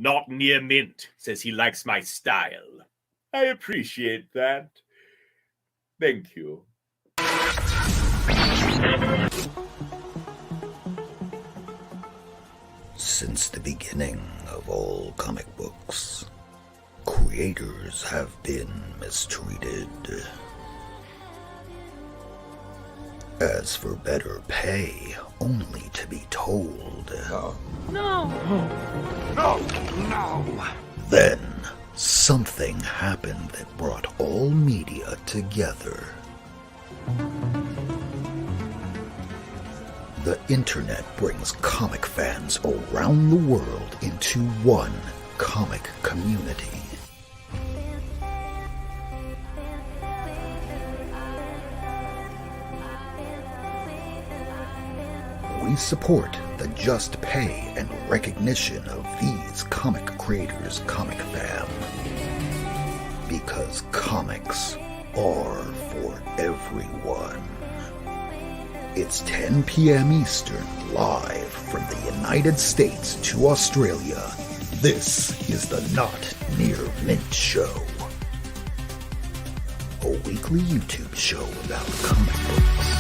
Not Near Mint says he likes my style. I appreciate that. Thank you. Since the beginning of all comic books, creators have been mistreated. As for better pay, only to be told... No! Then, something happened that brought all media together. The internet brings comic fans around the world into one comic community. We support the just pay and recognition of these comic creators' comic fam. Because comics are for everyone. It's 10 p.m. Eastern, live from the United States to Australia. This is the Not Near Mint Show. A weekly YouTube show about comic books.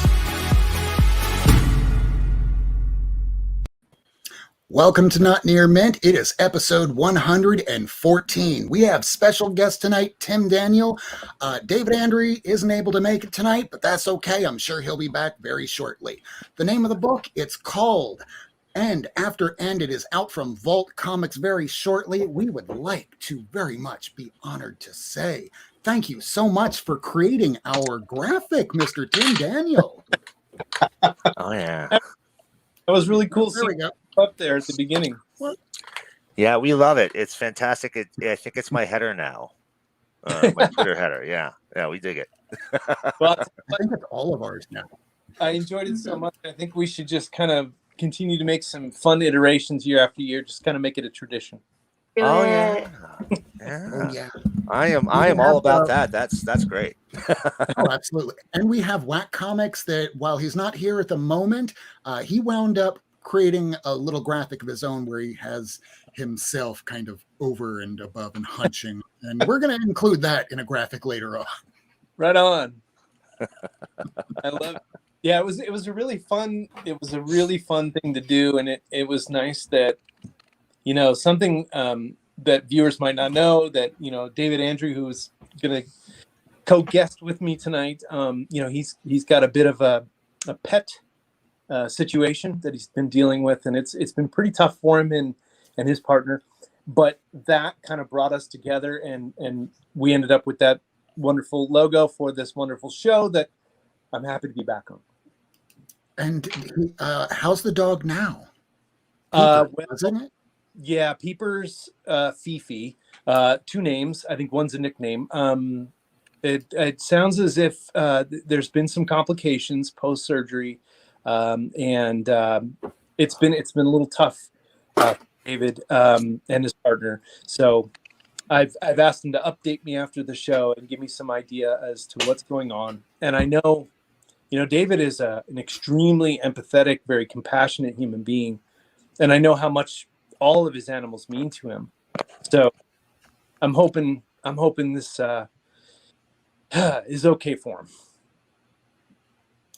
Welcome to Not Near Mint. It is episode 114. We have special guest tonight, Tim Daniel. David Andry isn't able to make it tonight, but that's okay. I'm sure he'll be back very shortly. The name of the book, it's called End After End. It is out from Vault Comics very shortly. We would like to very much be honored to say thank you so much for creating our graphic, Mr. Tim Daniel. Oh, yeah. That was really cool. There we go. Up there at the beginning. Yeah, we love it. It's fantastic. I think it's my header now. My Twitter header. Yeah, we dig it. Well, I think it's all of ours now. I enjoyed it so much. I think we should just kind of continue to make some fun iterations year after year. Just kind of make it a tradition. Oh yeah. Oh, yeah. I am all about that. That's great. Oh, absolutely. And we have Whack Comics that, while he's not here at the moment, he wound up creating a little graphic of his own where he has himself kind of over and above and hunching. And we're going to include that in a graphic later on. Right on. I love it. Yeah, it was a really fun thing to do. And it was nice that, something that viewers might not know, that, David Andry, who's going to co-guest with me tonight, he's got a bit of a pet situation that he's been dealing with, and it's been pretty tough for him and his partner, but that kind of brought us together, and we ended up with that wonderful logo for this wonderful show that I'm happy to be back on. And how's the dog now? Isn't it? Yeah, Peeper's Fifi. 2 names. I think one's a nickname. It sounds as if there's been some complications post-surgery. And it's been a little tough, David and his partner. So I've asked him to update me after the show and give me some idea as to what's going on. And I know, David is an extremely empathetic, very compassionate human being, and I know how much all of his animals mean to him. So I'm hoping this is okay for him.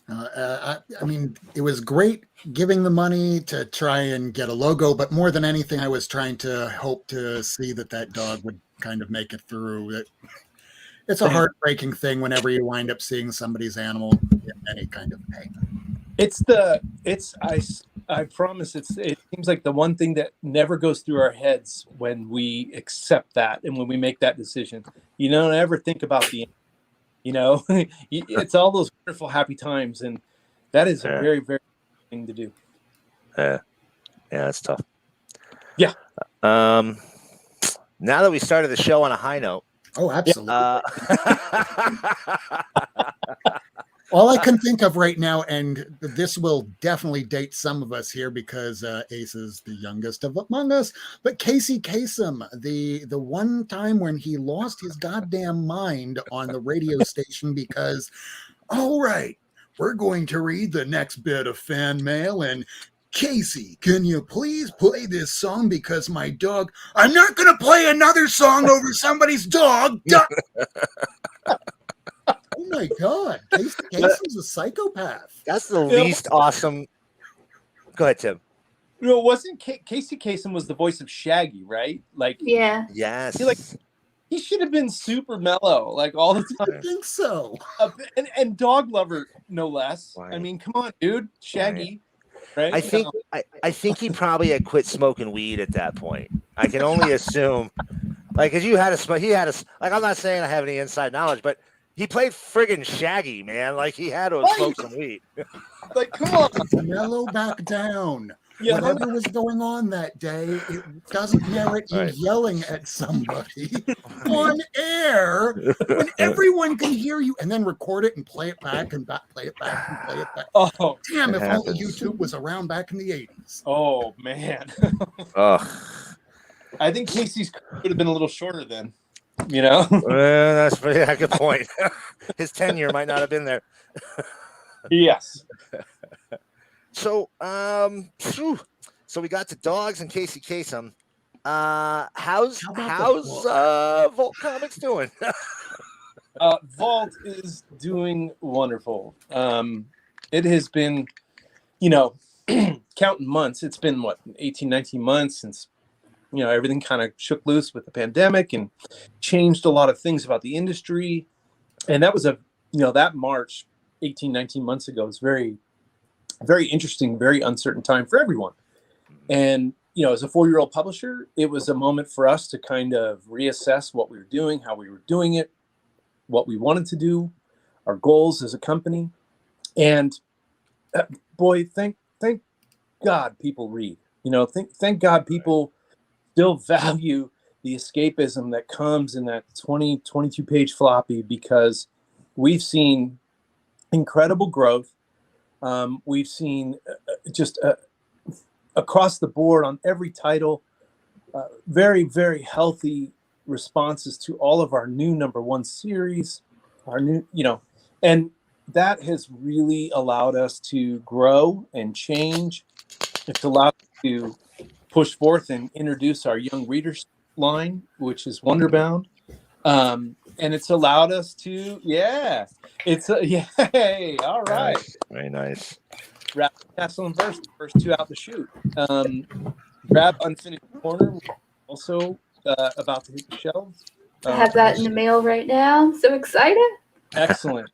I mean, it was great giving the money to try and get a logo, but more than anything, I was trying to hope to see that dog would kind of make it through. It's a heartbreaking thing whenever you wind up seeing somebody's animal in any kind of pain. I promise it seems like the one thing that never goes through our heads when we accept that and when we make that decision. You don't ever think about the it's all those wonderful happy times, and that is a very, very thing to do. Yeah, it's tough. Yeah. Now that we started the show on a high note. Oh, absolutely. All I can think of right now, and this will definitely date some of us here because Ace is the youngest of among us, but Casey Kasem, the one time when he lost his goddamn mind on the radio station because, all right, we're going to read the next bit of fan mail, and Casey, can you please play this song because my dog... I'm not going to play another song over somebody's dog. Oh my God. Casey's a psychopath. That's the least awesome. Go ahead, Tim. No, wasn't Casey Kasem was the voice of Shaggy, right? Like, Yeah. Yes. He should have been super mellow, like all the time. I think so. And dog lover, no less. Right. I mean, come on, dude, Shaggy. Right? I think he probably had quit smoking weed at that point. I can only assume, like, cause you had to smoke. He had to. Like, I'm not saying I have any inside knowledge, but he played friggin' Shaggy, man. Like, he had to smoke some weed. Like, come on, mellow back down. Yeah, whatever was going on that day, it doesn't merit you yelling at somebody on air when everyone can hear you, and then record it and play it back and play it back and play it back. Oh, damn! If only YouTube was around back in the 80s. Oh man. I think Casey's could have been a little shorter then. You know. That's a good point. His tenure might not have been there. Yes. So we got the dogs and Casey Kasem. How's Vault Comics doing? Vault is doing wonderful. It has been, you know, counting months. It's been 18, 19 months since, you know, everything kind of shook loose with the pandemic and changed a lot of things about the industry. And that was that March 18, 19 months ago was very interesting, very uncertain time for everyone. And, you know, as a 4-year-old publisher, it was a moment for us to kind of reassess what we were doing, how we were doing it, what we wanted to do, our goals as a company. And boy, thank God people read. You know, thank God people still value the escapism that comes in that 22 page floppy, because we've seen incredible growth. We've seen just across the board on every title, very, very healthy responses to all of our new #1 series, our new, you know, and that has really allowed us to grow and change. It's allowed us to push forth and introduce our young readers line, which is Wonderbound. And it's allowed us to, all right. Nice. Very nice. Grab Castle and Verse, the first 2 out the chute. Grab Unfinished Corner, also about to hit the shelves. I have that in the mail right now. I'm so excited. Excellent.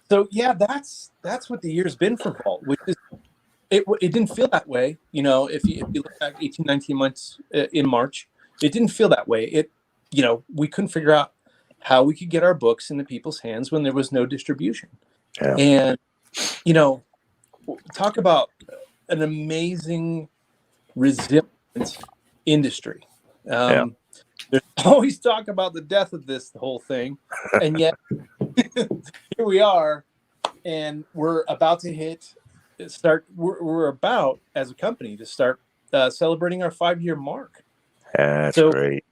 So yeah, that's what the year's been for Vault, which is it didn't feel that way. You know, if you look back 18, 19 months in March, it didn't feel that way. We couldn't figure out how we could get our books into people's hands when there was no distribution. Yeah. And, you know, talk about an amazing, resilient industry. There's always talk about the death of the whole thing. And yet here we are, and we're about to we're about, as a company, to start celebrating our 5-year mark. That's great.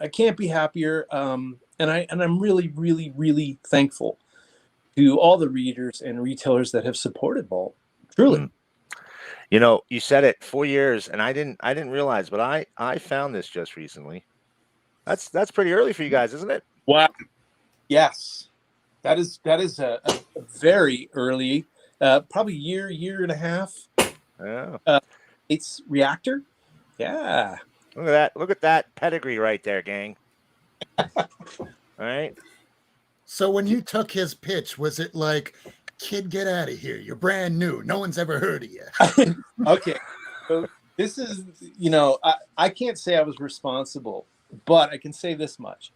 I can't be happier. And I'm really, really, really thankful to all the readers and retailers that have supported Vault. Truly. You know, you said it, 4 years, and I didn't realize, but I found this just recently. That's pretty early for you guys, isn't it? Wow. Yes. That is a very early, probably year and a half. Yeah. It's Reactor. Yeah. Look at that pedigree right there, gang. All right. So when you took his pitch, was it like, kid, get out of here, you're brand new, no one's ever heard of you? Okay. So this is, you know, I can't say I was responsible, but I can say this much.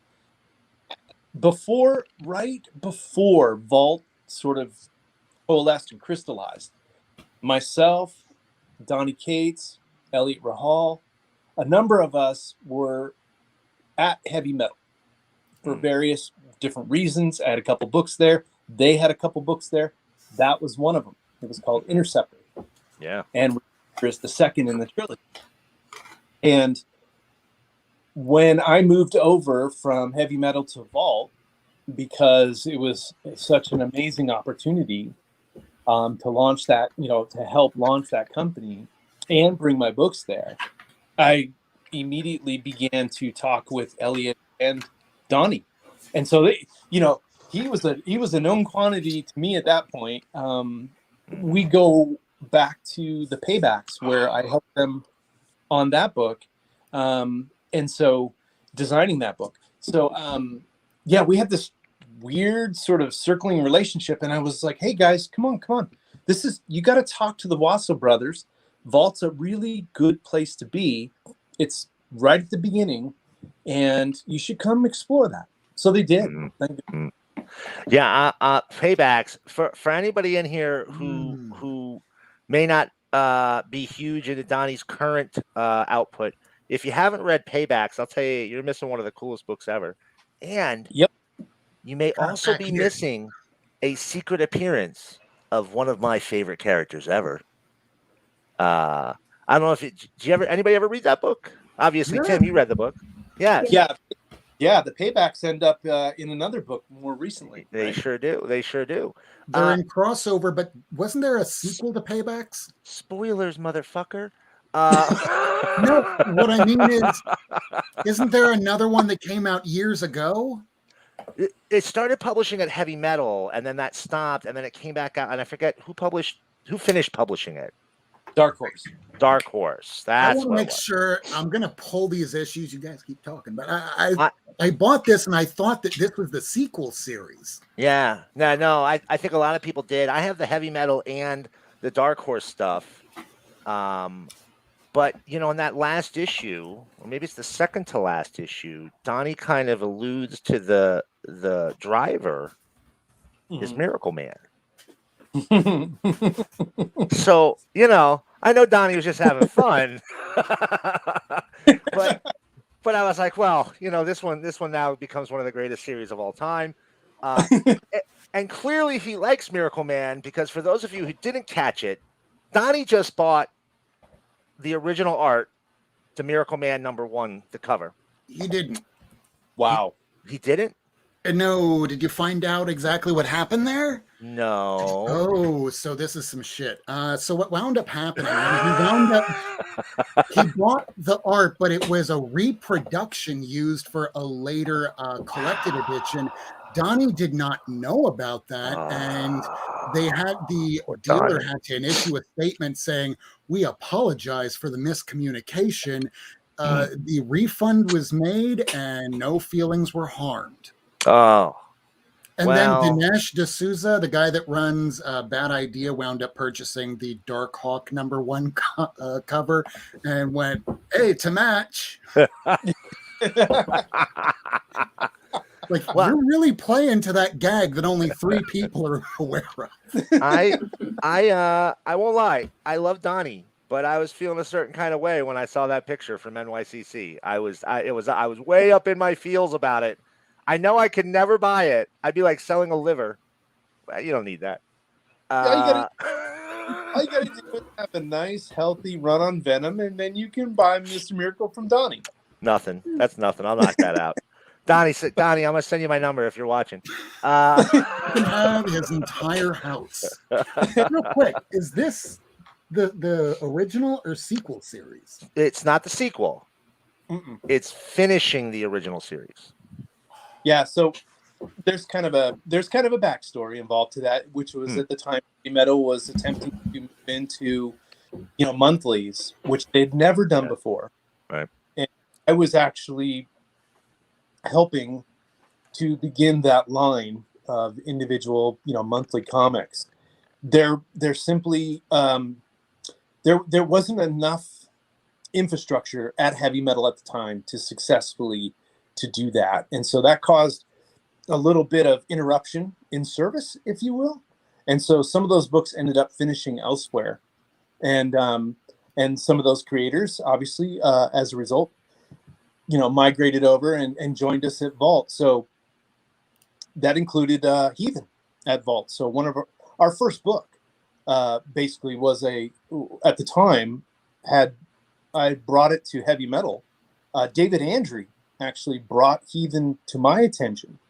Right before Vault sort of coalesced and crystallized, myself, Donnie Cates, Elliot Rahal, a number of us were at Heavy Metal for various different reasons. I had a couple books there. They had a couple books there. That was one of them. It was called Interceptor. Yeah. And there's the second in the trilogy. And when I moved over from Heavy Metal to Vault, because it was such an amazing opportunity, to launch that, to help launch that company and bring my books there, I immediately began to talk with Elliot and Donnie. And so he was a known quantity to me at that point. We go back to the Paybacks where I helped them on that book. And so designing that book. So we had this weird sort of circling relationship, and I was like, hey guys, come on. You got to talk to the Wasso brothers. Vault's a really good place to be. It's right at the beginning, and you should come explore that. So they did. Yeah, Paybacks for anybody in here who may not be huge into Donnie's current output. If you haven't read Paybacks, I'll tell you, you're missing one of the coolest books ever. And you may also be missing a secret appearance of one of my favorite characters ever. I don't know if anybody ever read that book? Obviously, Tim, you read the book. Yeah. The Paybacks end up in another book more recently. They sure do. They're in crossover, but wasn't there a sequel to Paybacks? Spoilers, motherfucker. No, what I mean is, isn't there another one that came out years ago? It started publishing at Heavy Metal, and then that stopped, and then it came back out, and I forget who finished publishing it. Dark Horse. That's I want to make sure I'm going to pull these issues. You guys keep talking, but I bought this and I thought that this was the sequel series. Yeah, no. I think a lot of people did. I have the Heavy Metal and the Dark Horse stuff. But in that last issue, or maybe it's the second to last issue, Donnie kind of alludes to the driver is Miracle Man. So, I know Donnie was just having fun, but I was like, well, this one now becomes one of the greatest series of all time. And clearly he likes Miracle Man, because for those of you who didn't catch it, Donnie just bought the original art to Miracle Man #1, the cover. He didn't. Wow. He didn't? No. Did you find out exactly what happened there? No. Oh, so this is some shit. So what wound up happening? He bought the art, but it was a reproduction used for a later collected edition. Donnie did not know about that, and the dealer had to issue a statement saying, "We apologize for the miscommunication. The refund was made, and no feelings were harmed." Oh. And then Dinesh D'Souza, the guy that runs Bad Idea, wound up purchasing the Dark Hawk #1 cover and went, "Hey, to match." You're really playing to that gag that only 3 people are aware of. I won't lie. I love Donnie, but I was feeling a certain kind of way when I saw that picture from NYCC. I was way up in my feels about it. I know I could never buy it. I'd be like selling a liver. You don't need that. All you gotta do is have a nice, healthy run on Venom, and then you can buy Mr. Miracle from Donnie. Nothing. That's nothing. I'll knock that out. Donnie, I'm going to send you my number if you're watching. He can have his entire house. Real quick, is this the original or sequel series? It's not the sequel. It's finishing the original series. Yeah, so there's kind of a backstory involved to that, which was at the time Metal was attempting to move into monthlies, which they'd never done before. Right. And I was actually helping to begin that line of individual monthly comics. There simply there wasn't enough infrastructure at Heavy Metal at the time to successfully to do that, and so that caused a little bit of interruption in service, if you will. And so some of those books ended up finishing elsewhere, and some of those creators obviously as a result migrated over and joined us at Vault. So that included Heathen at Vault. So one of our first book basically was at the time I brought it to Heavy Metal. David Andry actually brought Heathen to my attention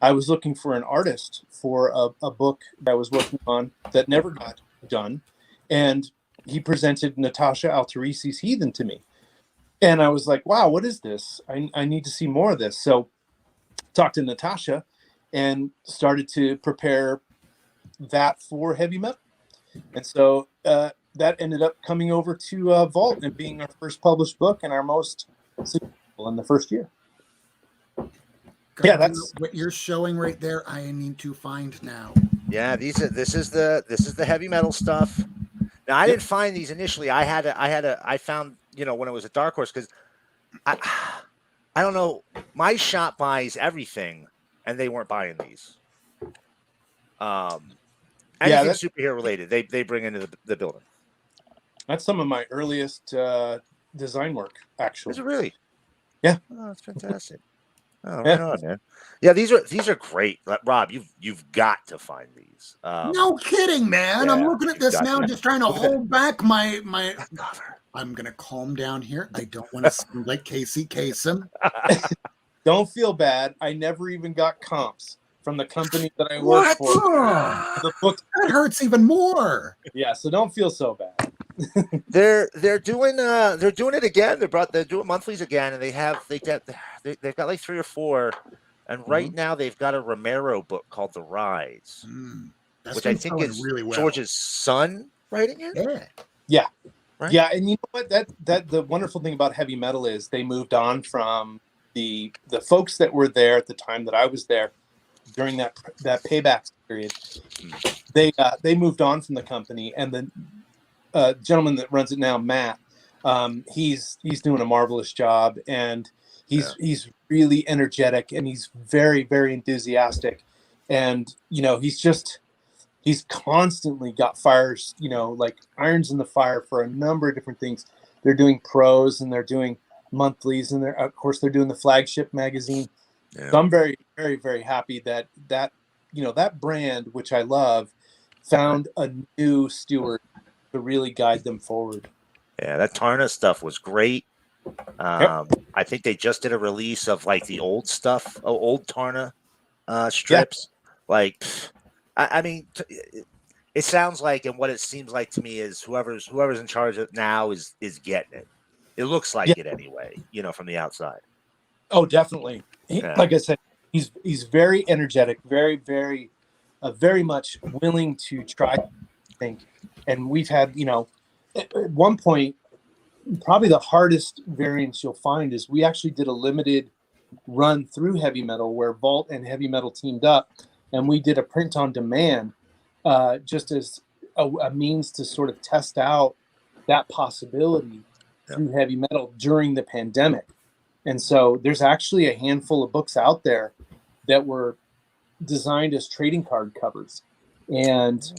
I was looking for an artist for a book that I was working on that never got done. And he presented Natasha Altarisi's Heathen to me. And I was like, wow, what is this? I need to see more of this. So talked to Natasha and started to prepare that for heavy metal. And so that ended up coming over to Vault and being our first published book and our most successful in the first year. Yeah, that's what you're showing right there. I need to find now. Yeah, this is the heavy metal stuff. Now I didn't find these initially. I found, you know, when it was a Dark Horse, because I don't know. My shop buys everything, and they weren't buying these. Anything superhero related, they bring into the building. That's some of my earliest design work, actually. Is it really? Yeah. Oh, that's fantastic. Oh, right on, man. Yeah, these are great. Rob, you've got to find these. No kidding, man. Yeah, I'm looking at this now, just trying to hold back my cover. I'm gonna calm down here. I don't want to sound like Casey Kasem. Don't feel bad. I never even got comps from the company that I work for. The book That hurts even more. Yeah, so don't feel so bad. They're doing it again. They're doing monthlies again, and they've got like 3 or 4, and right now they've got a Romero book called The Rise, which I think is really well. George's son writing it. Yeah. Right? Yeah, and you know what? That the wonderful thing about heavy metal is they moved on from the folks that were there at the time that I was there during that payback period. They moved on from the company, and the gentleman that runs it now, Matt, he's doing a marvelous job, and he's really energetic, and he's very, very enthusiastic, and you know he's constantly got fires, you know, like irons in the fire for a number of different things. They're doing pros and they're doing monthlies, and they're doing the flagship magazine. Yeah. So I'm very, very, very happy that you know, that brand, which I love, found a new steward to really guide them forward. Yeah, that Tarna stuff was great. I think they just did a release of like the old stuff, old Tarna strips. Like, I mean, it sounds like, and what it seems like to me is whoever's in charge of it now is getting it. It looks like it anyway, you know, from the outside. Oh, definitely. Like I said, he's very energetic, very, very, very much willing to try to think. And we've had, you know, at one point, probably the hardest variance you'll find is we actually did a limited run through heavy metal where Vault and heavy metal teamed up, and we did a print on demand just as a means to sort of test out that possibility through heavy metal during the pandemic. And so there's actually a handful of books out there that were designed as trading card covers, and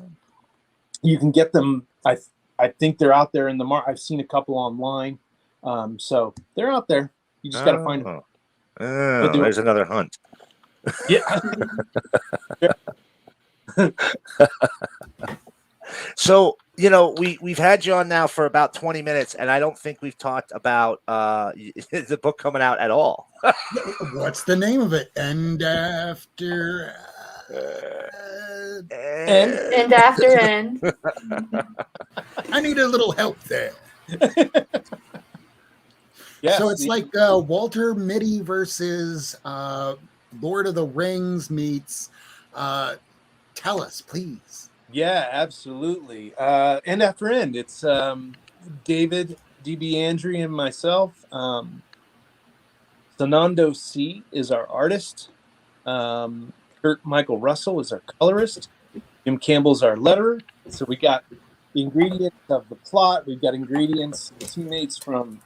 you can get them. I think they're out there in the market. I've seen a couple online, so they're out there. You just got to find them. Oh, there's another hunt. Yeah. So, you know, we've had you on now for about 20 minutes, and I don't think we've talked about the book coming out at all. What's the name of it? And after and after end. I need a little help there. Yes, so it's like Walter Mitty versus Lord of the Rings meets tell us, please. Yeah, absolutely. End after end. It's David DB Andry and myself. Sanando C is our artist. Kurt Michael Russell is our colorist. Jim Campbell's our letterer. So we got the ingredients of the plot. We've got ingredients, teammates from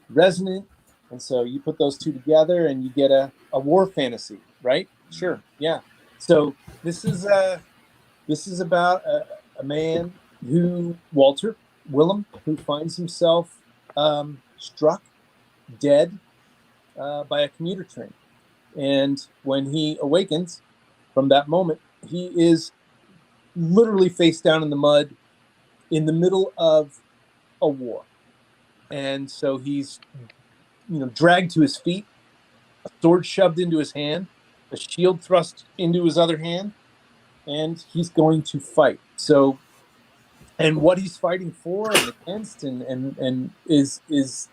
Resonant. And so you put those two together and you get a war fantasy, right? Sure. Yeah. So this is about a man who, Walter Willem, who finds himself struck dead by a commuter train. And when he awakens from that moment, he is literally face down in the mud in the middle of a war. And so he's, you know, dragged to his feet, a sword shoved into his hand, a shield thrust into his other hand, and he's going to fight. So, and what he's fighting for and against, and is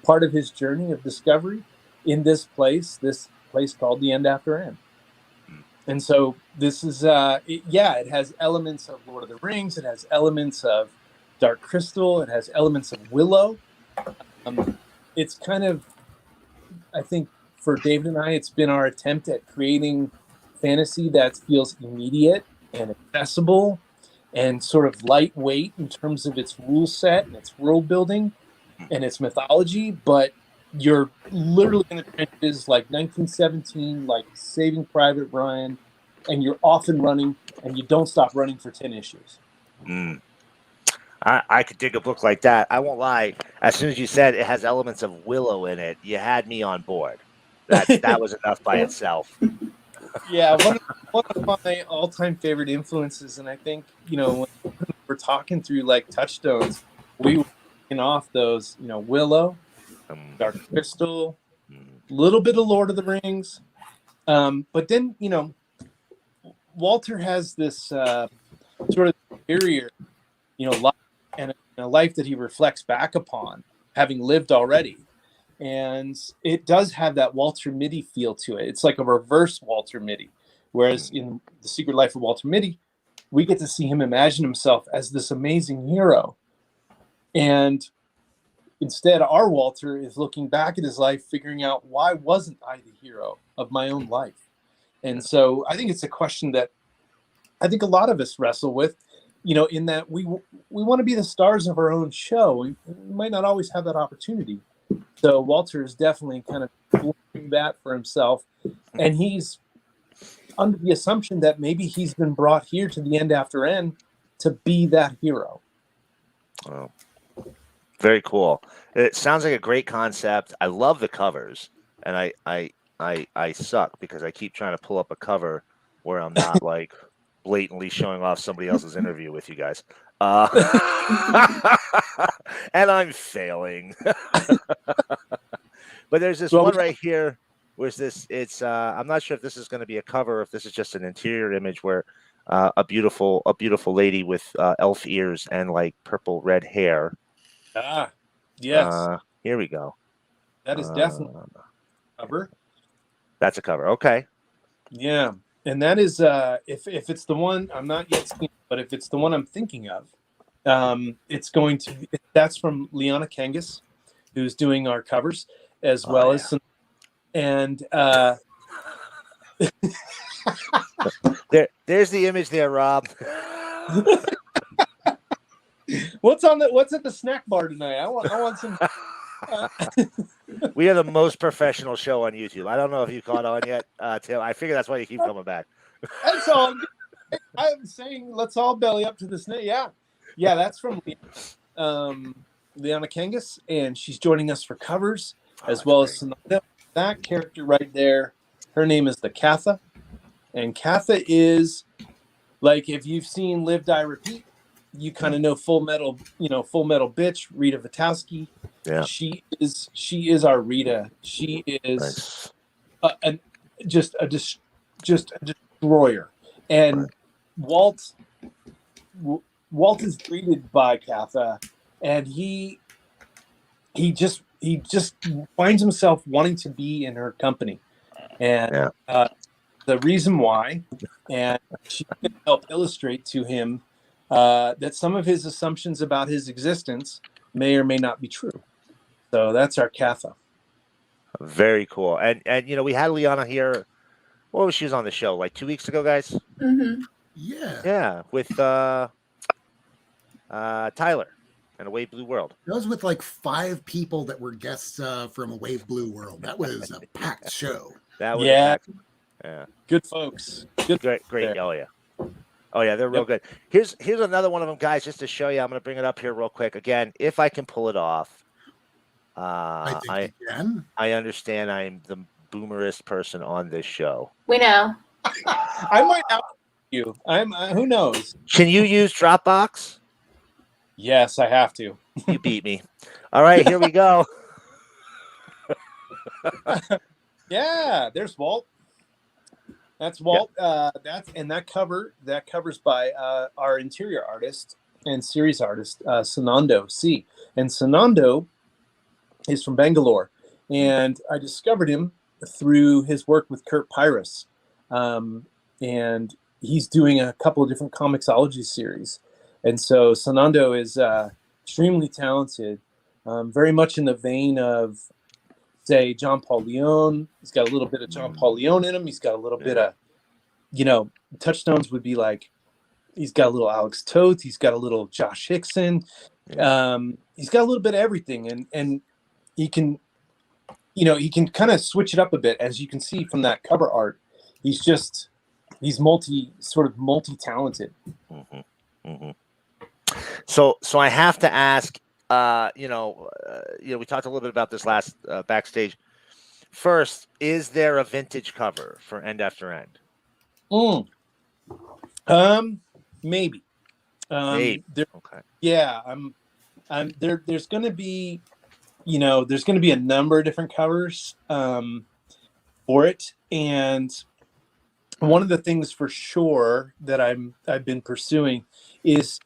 part of his journey of discovery in this place called the End After End. And so this is, it has elements of Lord of the Rings. It has elements of Dark Crystal. It has elements of Willow. It's kind of, I think, for David and I, it's been our attempt at creating fantasy that feels immediate and accessible and sort of lightweight in terms of its rule set and its world building and its mythology, but you're literally in the trenches like 1917, like Saving Private Ryan, and you're off and running, and you don't stop running for 10 issues. I could dig a book like that. I won't lie. As soon as you said it has elements of Willow in it, you had me on board. That was enough by itself. Yeah, one of my all-time favorite influences, and I think, when we're talking through like touchstones, we were taking off those, Willow, Dark Crystal, a little bit of Lord of the Rings, but then Walter has this sort of superior, life and a life that he reflects back upon, having lived already, and it does have that Walter Mitty feel to it. It's like a reverse Walter Mitty, whereas in The Secret Life of Walter Mitty, we get to see him imagine himself as this amazing hero, and instead, our Walter is looking back at his life, figuring out, why wasn't I the hero of my own life? And so I think it's a question that I think a lot of us wrestle with, in that we want to be the stars of our own show. We might not always have that opportunity. So Walter is definitely kind of doing that for himself. And he's under the assumption that maybe he's been brought here to the End After End to be that hero. Wow. Very cool. It sounds like a great concept. I love the covers, and I suck because I keep trying to pull up a cover where I'm not like blatantly showing off somebody else's interview with you guys, and I'm failing. But there's this one right here. Where's this? It's I'm not sure if this is going to be a cover, or if this is just an interior image where a beautiful lady with elf ears and like purple red hair. Ah, yes. Here we go. That is definitely a cover. That's a cover. Okay. Yeah. And that is, if it's the one I'm not yet seeing, but if it's the one I'm thinking of, it's going to be, that's from Liana Kangas, who's doing our covers, as well as some, and there's the image there, Rob. What's at the snack bar tonight? I want some. We are the most professional show on YouTube. I don't know if you caught on yet, Tim. I figure that's why you keep coming back. That's all. I'm saying, let's all belly up to the snake. Yeah, that's from Liana Kangas, and she's joining us for covers as well as that character right there. Her name is the Katha, and Katha is like, if you've seen Live, Die, Repeat, you kind of know Full Metal Bitch, Rita Vitowski. Yeah, she is our Rita. She is just a destroyer. And Walt is greeted by Katha, and he just finds himself wanting to be in her company, and the reason why, and she can help illustrate to him that some of his assumptions about his existence may or may not be true. So that's our Katha. Very cool. And we had Liana here. What was she on the show? Like 2 weeks ago, guys? Mm-hmm. Yeah, with Tyler and A Wave Blue World. that was with like 5 people that were guests from A Wave Blue World. That was a packed show. That was yeah. Good folks. Good. Great. There. Oh yeah, they're real good. Here's another one of them, guys, just to show you. I'm going to bring it up here real quick. Again, if I can pull it off. I think you can. I understand I'm the boomerest person on this show. We know. I might out you. Who knows? Can you use Dropbox? Yes, I have to. You beat me. All right, here we go. Yeah, there's Walt. That's Walt. That covers by our interior artist and series artist, Sanando C. And Sanando is from Bangalore, and I discovered him through his work with Kurt Pyrus, and he's doing a couple of different comicsology series. And so Sanando is extremely talented, very much in the vein of, say, John Paul Leon. He's got a little bit of John Paul Leon in him. He's got a little bit of, touchstones would be like, he's got a little Alex Toth. He's got a little Josh Hickson. He's got a little bit of everything. And he can kind of switch it up a bit. As you can see from that cover art, he's multi-talented. Mm-hmm. Mm-hmm. So I have to ask, we talked a little bit about this last backstage. First, is there a vintage cover for End After End? Maybe. Okay. Yeah, there's going to be, there's going to be a number of different covers for it, and one of the things for sure that I've been pursuing is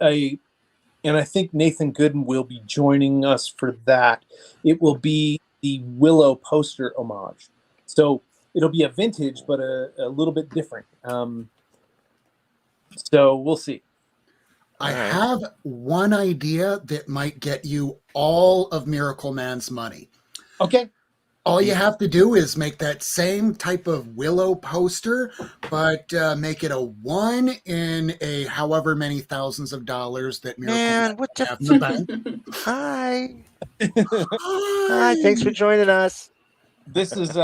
and I think Nathan Gooden will be joining us for that. It will be the Willow poster homage. So it'll be a vintage, but a little bit different. So we'll see. I have one idea that might get you all of Miracle Man's money. Okay. All you have to do is make that same type of Willow poster, but make it a 1 in a however many thousands of dollars that Miracle Man what the have in the bank. Hi. Hi. Thanks for joining us. This is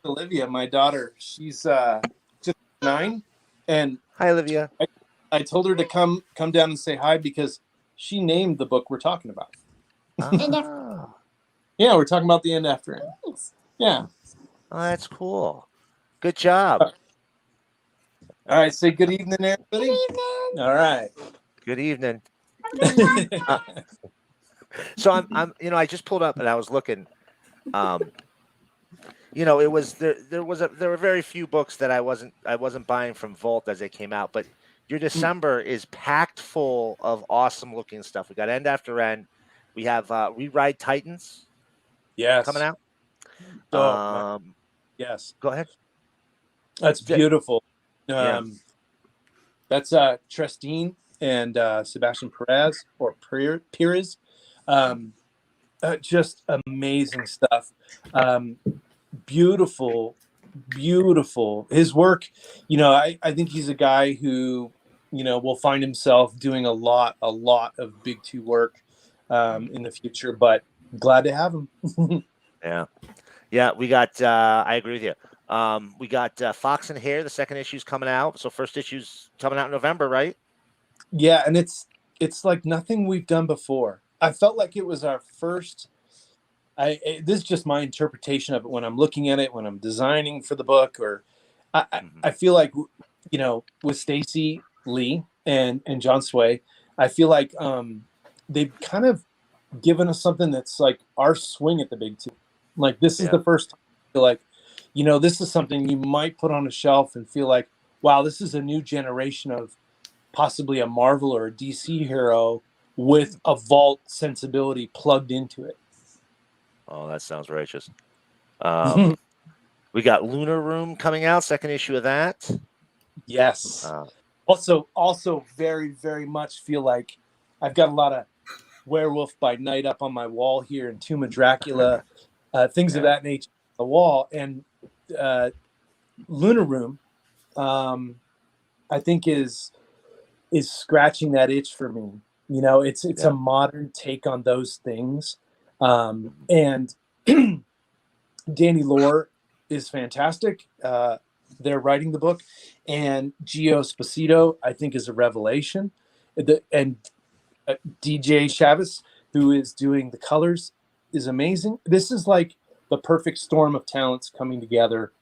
Olivia, my daughter. She's just 9, and hi, Olivia. I told her to come down and say hi because she named the book we're talking about. Oh. Yeah, we're talking about the End After End. Yeah. Oh, that's cool. Good job. All right, say good evening, everybody. Good evening. All right. Good evening. So I'm I just pulled up and I was looking. It was there were very few books that I wasn't buying from Vault as they came out, but your December is packed full of awesome looking stuff. We got End After End. We have Rewrite Titans. Yes. Coming out. Yes. Go ahead. That's beautiful. Yeah. That's Trestine and Sebastian Perez or Perez. Just amazing stuff. Beautiful. His work, I think he's a guy who, will find himself doing a lot of Big Two work in the future, but glad to have him. Yeah. We got. I agree with you. We got Fox and Hare. The second issue's coming out. So first issue's coming out in November, right? Yeah, and it's like nothing we've done before. I felt like it was our first. This is just my interpretation of it when I'm looking at it, when I'm designing for the book, or I feel like with Stacy Lee and John Sway, I feel like they've kind of given us something that's like our swing at the Big Two. Like this is the first time I feel like, this is something you might put on a shelf and feel like, wow, this is a new generation of possibly a Marvel or a DC hero with a Vault sensibility plugged into it. Oh, that sounds righteous. We got Lunar Room coming out, second issue of that. Yes. Also very, very much feel like I've got a lot of Werewolf by Night up on my wall here and Tomb of Dracula, things of that nature on the wall. And Lunar Room, I think is scratching that itch for me. It's a modern take on those things. And Danny Lore is fantastic. They're writing the book, and Gio Esposito, I think, is a revelation. And DJ Chavez, who is doing the colors, is amazing. This is like the perfect storm of talents coming together.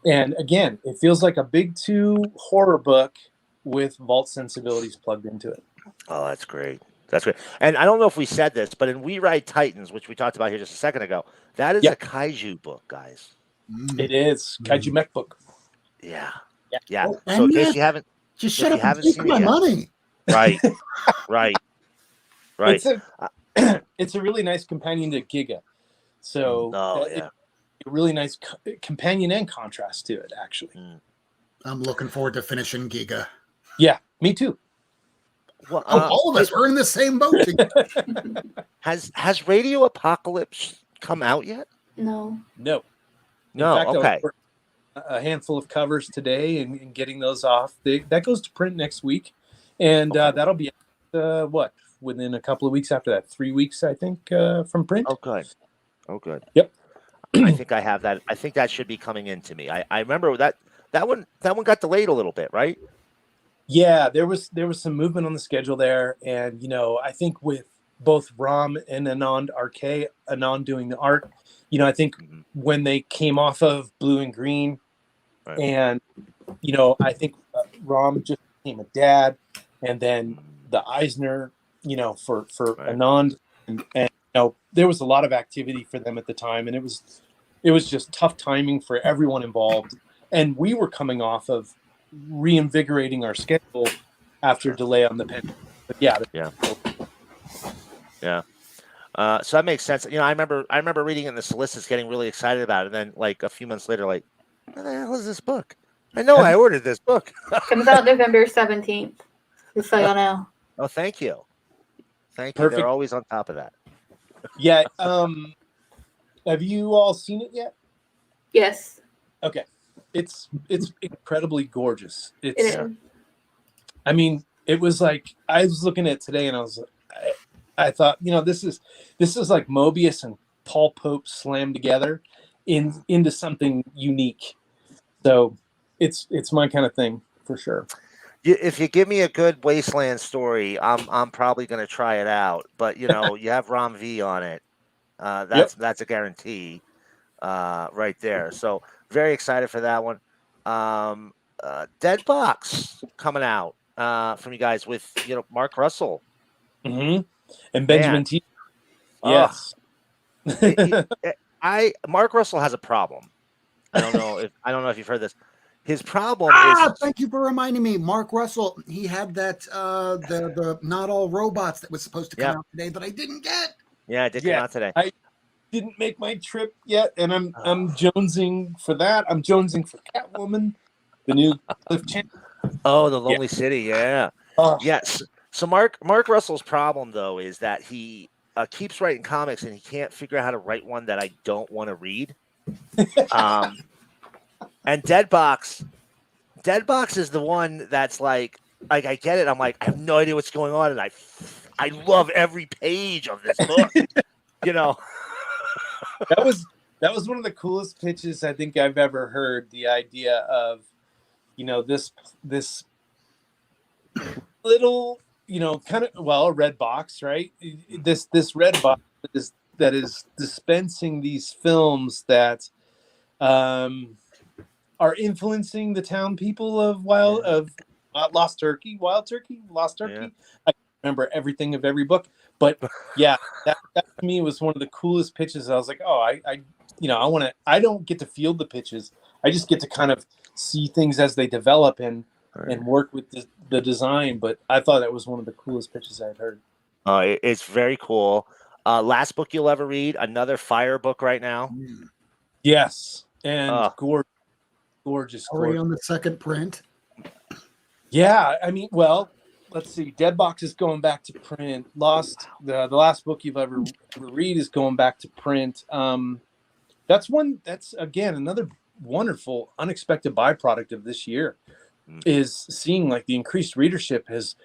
And again, it feels like a Big Two horror book with Vault sensibilities plugged into it. Oh, that's great. That's great. And I don't know if we said this, but in We Ride Titans, which we talked about here just a second ago, that is a kaiju book, guys. It is. Kaiju mech book. Yeah. Yeah. Oh, So in and case yet- you haven't, Just if shut you up and haven't take seen it my yet. money. right, right, right. It's a really nice companion to Giga. So Yeah. a really nice companion and contrast to it, actually. I'm looking forward to finishing Giga. Yeah, me too. Well, All of us, we're in the same boat together. has Radio Apocalypse come out yet? No. No. No. In fact, I was Okay. working a handful of covers today and getting those off. That goes to print next week, and Okay. that'll be within a couple of weeks after that. 3 weeks, I think, from print. Oh, good. Oh, good. Yep. I think I have that. I think that should be coming in to me. I remember that one got delayed a little bit, right? Yeah, there was some movement on the schedule there, and I think with both Ram and Anand doing the art, I think when they came off of Blue and Green, Right. and I think Ram just became a dad, and then the Eisner, for Right. Anand, and there was a lot of activity for them at the time, and it was just tough timing for everyone involved, and we were coming off of reinvigorating our schedule after delay on the pen. But yeah. So that makes sense. I remember reading it in the solicits, getting really excited about it, and then like a few months later, like, what the hell is this book? I know I ordered this book. Comes out November 17th. Just so y'all know. Oh, thank you. Thank you. Perfect. They're always on top of that. Yeah. Have you all seen it yet? Yes. Okay. It's incredibly gorgeous. It is. I mean, it was like I was looking at it today, and I thought, this is like Mobius and Paul Pope slammed together into something unique. So it's my kind of thing for sure. If you give me a good Wasteland story, I'm probably going to try it out. But you have Ram V on it. That's a guarantee, right there. So very excited for that one. Dead Box coming out from you guys with Mark Russell. Mm-hmm. And Benjamin T. Yes. Mark Russell has a problem. I don't know if you've heard this. His problem is. Thank you for reminding me. Mark Russell, he had that the Not All Robots that was supposed to come out today that I didn't get. Yeah, it did come out today. I didn't make my trip yet, and I'm jonesing for that. I'm jonesing for Catwoman, the new Cliff Chance. Oh, the Lonely City, yeah. Yes. So Mark Russell's problem though is that he keeps writing comics and he can't figure out how to write one that I don't want to read. And Dead Box is the one that's like I get it. I'm like, I have no idea what's going on, and I love every page of this book. That was one of the coolest pitches I think I've ever heard. The idea of this little kind of a red box, right? This red box that is dispensing these films that are influencing the town people of Wild Turkey. Yeah. I remember everything of every book, but yeah, that to me was one of the coolest pitches. I was like, oh, I don't get to field the pitches. I just get to kind of see things as they develop and work with the design. But I thought that was one of the coolest pitches I'd heard. It's very cool. Last book you'll ever read, another Fire book right now. Yes, and gorgeous. Already on the second print. Yeah, I mean, well, let's see. Dead Box is going back to print. The last book you've ever read is going back to print. That's again another wonderful, unexpected byproduct of this year is seeing like the increased readership has.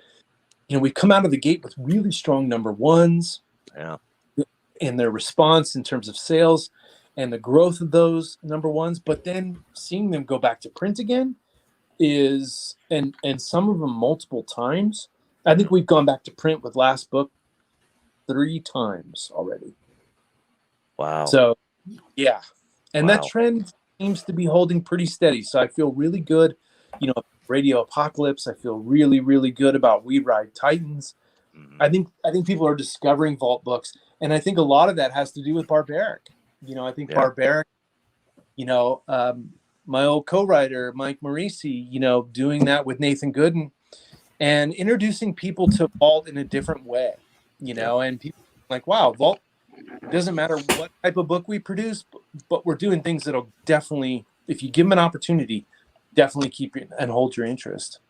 We've come out of the gate with really strong number ones. Yeah. And their response in terms of sales and the growth of those number ones, but then seeing them go back to print again is, and some of them multiple times. I think we've gone back to print with last book 3 times already. Wow. So, yeah. And Wow. that trend seems to be holding pretty steady. So I feel really good. Radio Apocalypse, I feel really, really good about We Ride Titans. I think people are discovering vault books, and I think a lot of that has to do with Barbaric. I think Barbaric, my old co-writer, Mike Morisi, doing that with Nathan Gooden and introducing people to Vault in a different way, and people like, wow, Vault, doesn't matter what type of book we produce, but we're doing things that'll definitely, if you give them an opportunity, definitely keep and hold your interest.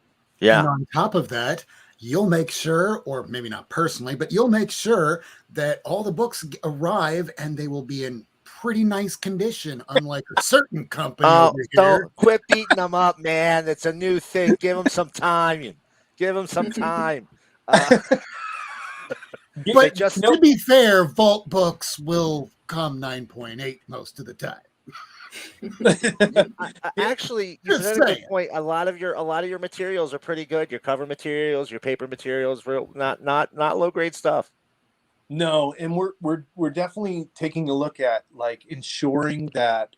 Yeah. And on top of that, you'll make sure, or maybe not personally, but you'll make sure that all the books arrive and they will be in pretty nice condition, unlike a certain company over here. Don't quit beating them up, man. It's a new thing. Give them some time. Give them some time. But to be fair, Vault books will come 9.8 most of the time. Actually, you said a good point. A lot of your materials are pretty good. Your cover materials, your paper materials, not low grade stuff. No, and we're definitely taking a look at like ensuring that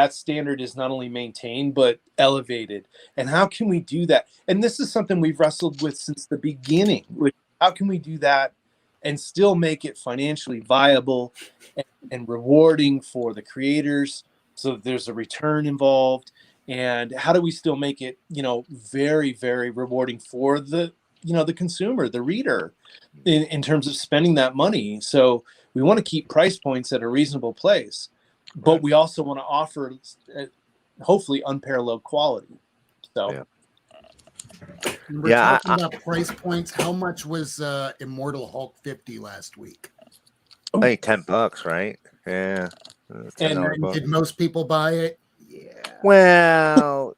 standard is not only maintained but elevated. And how can we do that? And this is something we've wrestled with since the beginning. How can we do that and still make it financially viable and rewarding for the creators, so that there's a return involved? And how do we still make it, very, very rewarding for the consumer, the reader, in terms of spending that money? So we want to keep price points at a reasonable place, but we also want to offer hopefully unparalleled quality. So we're talking about price points. How much was Immortal Hulk 50 last week? I think $10, right? Yeah. And did most people buy it? Yeah. Well,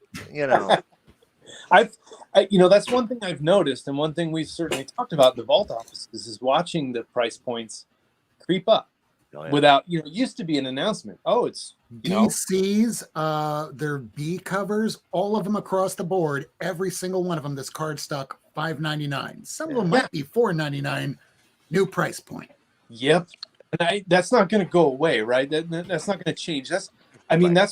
that's one thing I've noticed, and one thing we've certainly talked about in the Vault offices is watching the price points creep up. Without, it used to be an announcement. Oh, it's DC's, their B covers, all of them across the board, every single one of them, this cardstock, $5.99. Some of them might be $4.99. New price point. Yep. And that's not going to go away, right? That's not going to change. That's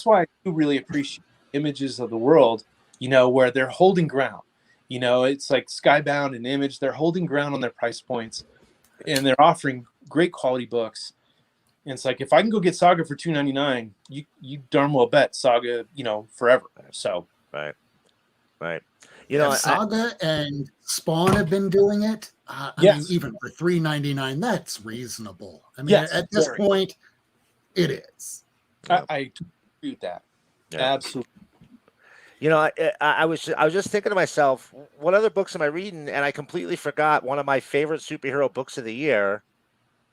why I do really appreciate images of the world, where they're holding ground. It's like Skybound and Image. They're holding ground on their price points, and they're offering great quality books. And it's like, if I can go get Saga for $2.99, you darn well bet Saga, forever. So right. Saga and Spawn have been doing it. I mean, even for $3.99, that's reasonable. I mean, at this point, it is. I agree with that. Yeah. Absolutely. I was just thinking to myself, what other books am I reading? And I completely forgot one of my favorite superhero books of the year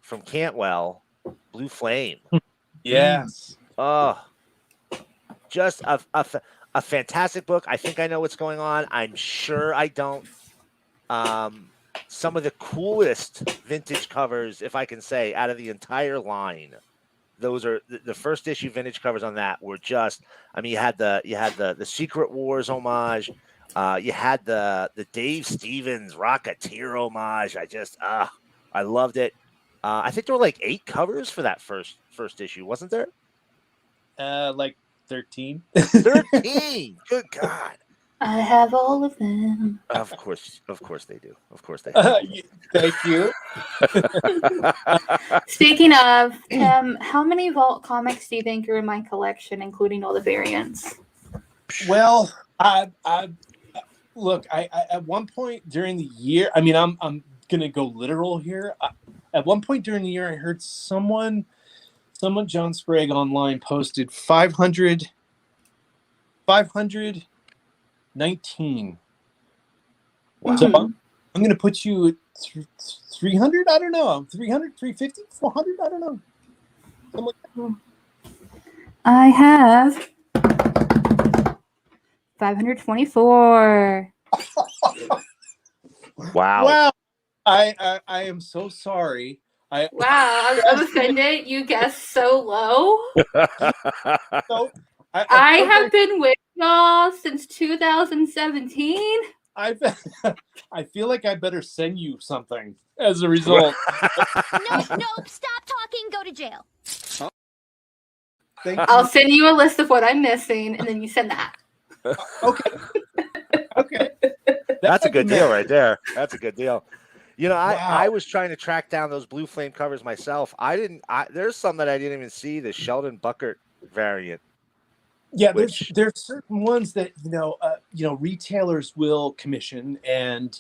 from Cantwell, Blue Flame. Yes. Oh, just a fantastic book. I think I know what's going on. I'm sure I don't. Some of the coolest vintage covers, if I can say, out of the entire line. Those are the first issue vintage covers on that were just. I mean, you had the Secret Wars homage. You had the Dave Stevens Rocketeer homage. I loved it. I think there were like 8 covers for that first issue, wasn't there? Like 13. 13. Good God. I have all of them. Of course they do. Of course they do. Thank you. Speaking of, Tim, how many Vault comics do you think are in my collection, including all the variants? Well, I look. I at one point during the year. I mean, I'm gonna go literal here. At one point during the year, I heard someone, John Sprague online posted 519. Wow. So I'm going to put you at 300. I don't know. 300, 350, 400. I don't know. Like I have 524. Wow. I am so sorry. Wow, I'm offended. You guessed so low. So, I have been with y'all since 2017. I feel like I better send you something as a result. Nope. Stop talking. Go to jail. I'll send you a list of what I'm missing, and then you send that. Okay. That's a good deal right there. That's a good deal. Wow. I was trying to track down those Blue Flame covers myself. There's some that I didn't even see. The Sheldon Buckert variant. Yeah, Which- there's certain ones that retailers will commission, and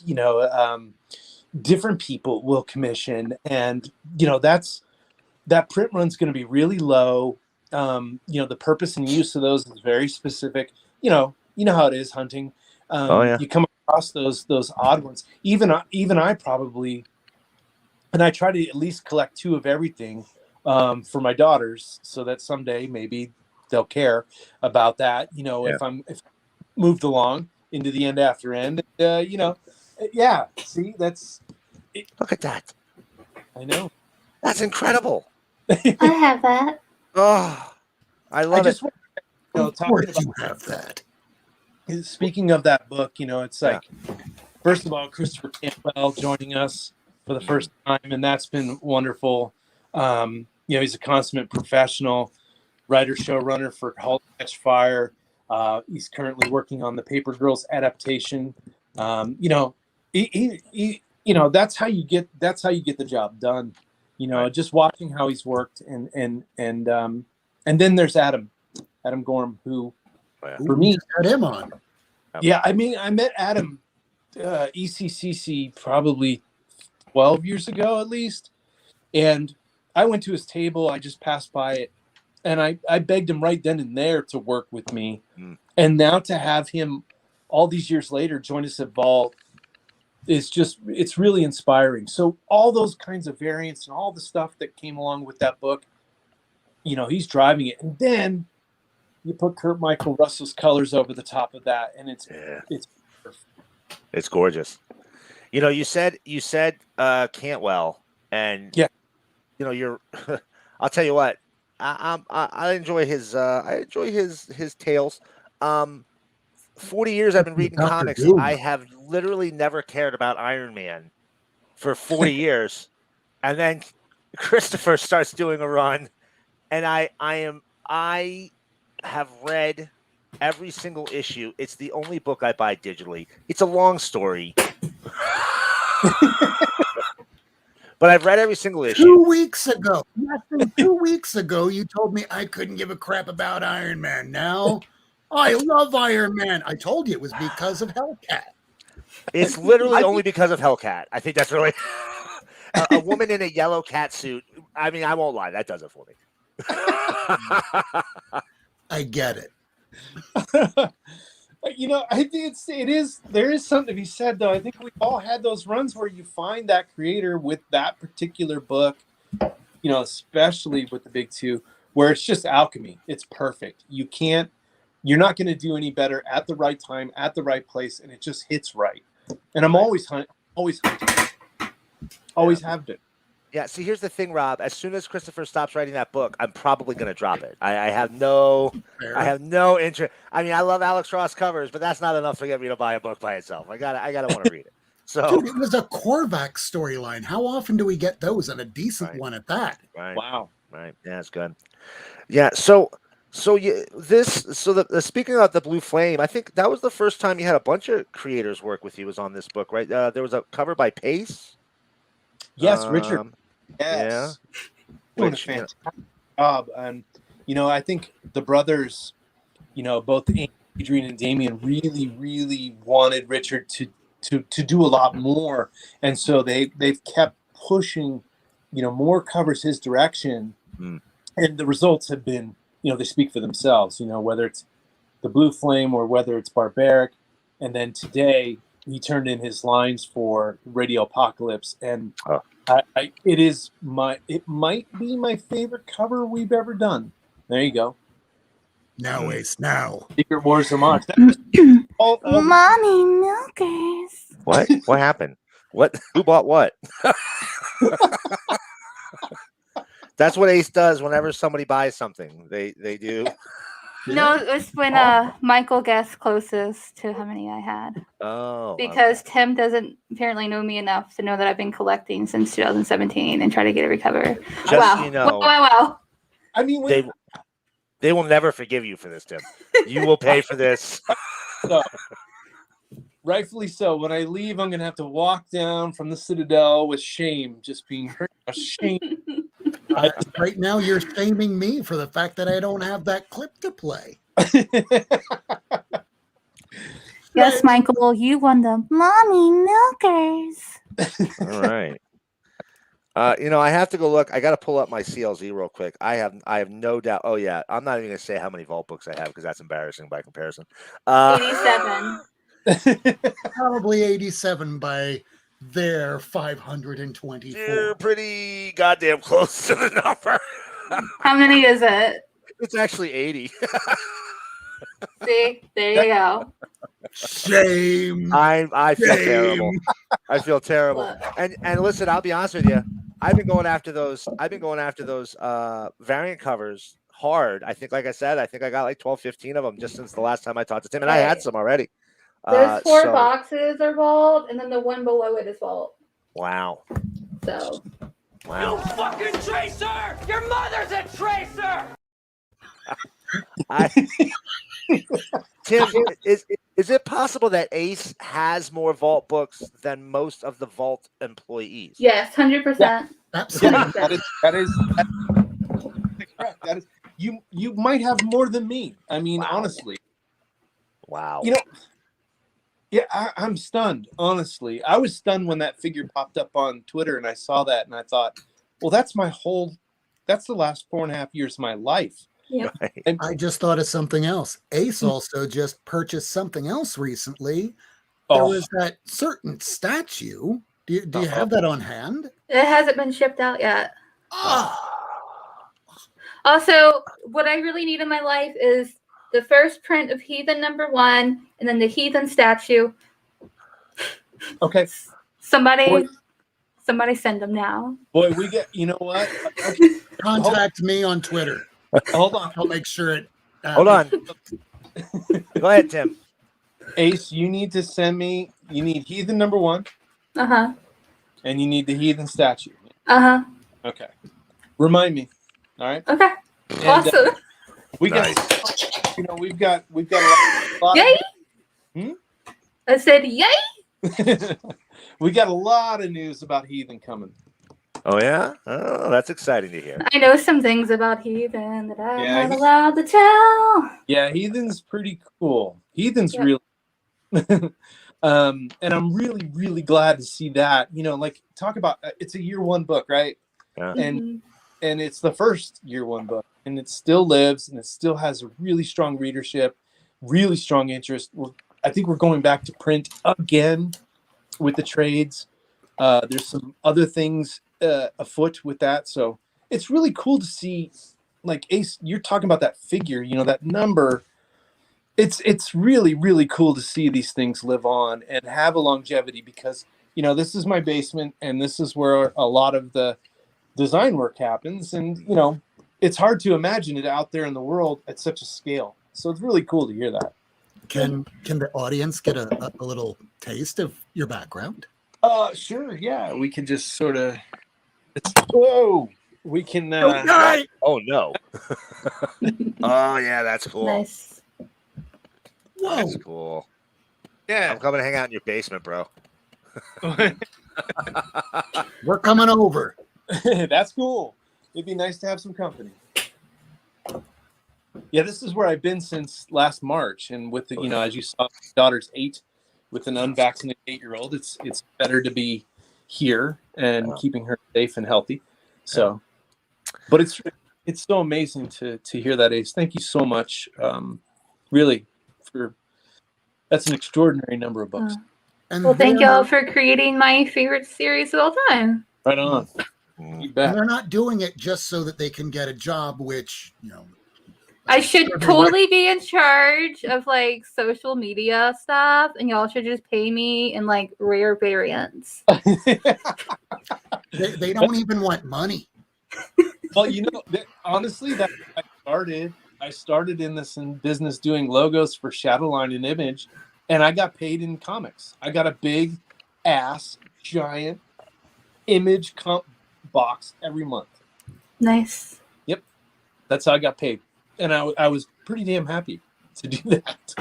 different people will commission, and that print run's going to be really low. The purpose and use of those is very specific. You know how it is hunting. Oh, yeah. You come across those odd ones. Even I probably, and I try to at least collect 2 of everything for my daughters, so that someday maybe they'll care about that. If I'm moved along into the end after end, yeah. See, that's it. Look at that. I know. That's incredible. I have that. Oh, I I love just it. want Of talking course about you have that. speaking of that book, it's like, first of all, Christopher Campbell joining us for the first time, and that's been wonderful. He's a consummate professional, writer, showrunner for *Halt, Catch Fire*. He's currently working on the Paper Girls adaptation. That's how you get the job done. Just watching how he's worked, and then there's Adam Gorham, who for me Had him on. Yeah, I mean, I met Adam ECCC probably 12 years ago at least, and I went to his table. I just passed by it, and I begged him right then and there to work with me. And now to have him all these years later join us at Vault is it's really inspiring. So all those kinds of variants and all the stuff that came along with that book, he's driving it. And then you put Kurt Michael Russell's colors over the top of that, and it's perfect. It's gorgeous. You said Cantwell, and you're. I'll tell you what. I enjoy his tales. 40 years I've been reading Dr. comics. Doom. I have literally never cared about Iron Man for 40 years, and then Christopher starts doing a run, and I have read every single issue. It's the only book I buy digitally. It's a long story. But I've read every single issue. 2 weeks ago, less than 2 weeks ago, you told me I couldn't give a crap about Iron Man. Now, I love Iron Man. I told you it was because of Hellcat. It's literally only because of Hellcat. I think that's really a woman in a yellow cat suit. I mean, I won't lie. That does it for me. I get it. I think there is something to be said, though. I think we all had those runs where you find that creator with that particular book, especially with the big 2, where it's just alchemy. It's perfect. You're not going to do any better at the right time, at the right place, and it just hits right. And I'm always hunting. Always have been. Yeah, see, here's the thing, Rob. As soon as Christopher stops writing that book, I'm probably going to drop it. I have no interest. I mean, I love Alex Ross covers, but that's not enough to get me to buy a book by itself. I gotta want to read it. So, Dude, it was a Korvac storyline. How often do we get those, and a decent one at that? Right. Wow. Right. Yeah, it's good. Yeah. Speaking of the Blue Flame, I think that was the first time you had a bunch of creators work with you. Was on this book, right? There was a cover by Pace. Yes, Richard. Yes. Doing a fantastic job. And, I think the brothers, both Adrian and Damien really, really wanted Richard to do a lot more. And so they've kept pushing, more covers his direction. And the results have been, they speak for themselves, whether it's the Blue Flame or whether it's Barbaric. And then today he turned in his lines for Radio Apocalypse, and it might be my favorite cover we've ever done. There you go. Now, Ace, now. Secret Wars homage. Mommy milkers. What? What happened? What? Who bought what? That's what Ace does whenever somebody buys something. They do. No, it was when Michael guessed closest to how many I had. Oh. Because Tim doesn't apparently know me enough to know that I've been collecting since 2017 and try to get a recover. Just, Wow. I mean, they will never forgive you for this, Tim. You will pay for this. So, rightfully so. When I leave, I'm going to have to walk down from the Citadel with shame, just being ashamed. Right now, you're shaming me for the fact that I don't have that clip to play. Yes, Michael, you won the Mommy Milkers. All right. I have to go look. I got to pull up my CLZ real quick. I have no doubt. Oh yeah, I'm not even gonna say how many vault books I have because that's embarrassing by comparison. 87. Probably 87 by their 524. You're pretty goddamn close to the number. How many is it? It's actually 80. See, there you go. Shame. I feel Shame. terrible. I feel terrible. Look. And listen, I'll be honest with you. I've been going after those variant covers hard. I think, like I said, I got like 12, 15 of them just since the last time I talked to Tim, and I had some already. Those four boxes are vault, and then the one below it is vault. Wow. So. Wow. You fucking tracer! Your mother's a tracer! Tim, is it possible that Ace has more vault books than most of the vault employees? Yes, 100%. Absolutely. That is correct. That is you might have more than me. I mean, honestly. Wow. Yeah, I'm stunned. Honestly, I was stunned when that figure popped up on Twitter, and I saw that, and I thought, well, that's the last 4.5 years of my life. Yep. Right. And I just thought of something else. Ace also just purchased something else recently. There was that certain statue. Do you have that on hand? It hasn't been shipped out yet. Ah, Also, what I really need in my life is the first print of Heathen number 1, and then the Heathen statue. okay, Somebody send them now. boy, we get. You know what? contact me on Twitter. Hold on, I'll make sure it. Hold on. Go ahead, Tim. Ace. You need to send me. You need Heathen number 1, Uh-huh. and you need the Heathen statue. Uh-huh. Okay, remind me. All right. Okay. And, Awesome. we got. We've got a lot Yay! I said yay! we got a lot of news about Heathen coming. Oh yeah? Oh, that's exciting to hear. I know some things about Heathen that I'm Yeah, not allowed to tell. Yeah, Heathen's pretty cool. Heathen's Yeah. really and I'm really, really glad to see that. Like talk about it's a year 1 book, right? Yeah. And it's the first year 1 book, and it still lives, and it still has a really strong readership, really strong interest. I think we're going back to print again with the trades. There's some other things afoot with that, so it's really cool to see. Like Ace, you're talking about that figure, that number. It's really, really cool to see these things live on and have a longevity, because this is my basement, and this is where a lot of the design work happens, and it's hard to imagine it out there in the world at such a scale. So it's really cool to hear that. Can the audience get a little taste of your background? Sure, yeah, we can just sort of. Whoa, we can. Oh no. Oh yeah, that's cool. Nice. That's cool. Yeah, I'm coming to hang out in your basement, bro. We're coming over. that's cool. It'd be nice to have some company. Yeah, this is where I've been since last March, and with the, as you saw, my daughter's 8, with an unvaccinated 8-year-old. It's better to be here and keeping her safe and healthy. So, but it's so amazing to hear that, Ace. Thank you so much. Really, that's an extraordinary number of books. And Well, thank y'all for creating my favorite series of all time. Right on. You bet. And they're not doing it just so that they can get a job, which I should totally be in charge of like social media stuff, and y'all should just pay me in like rare variants. they don't even want money. Well, honestly, that I started in this business doing logos for Shadowline and Image, and I got paid in comics. I got a big ass giant Image comp box every month. Nice. Yep, that's how I got paid, and I was pretty damn happy to do that.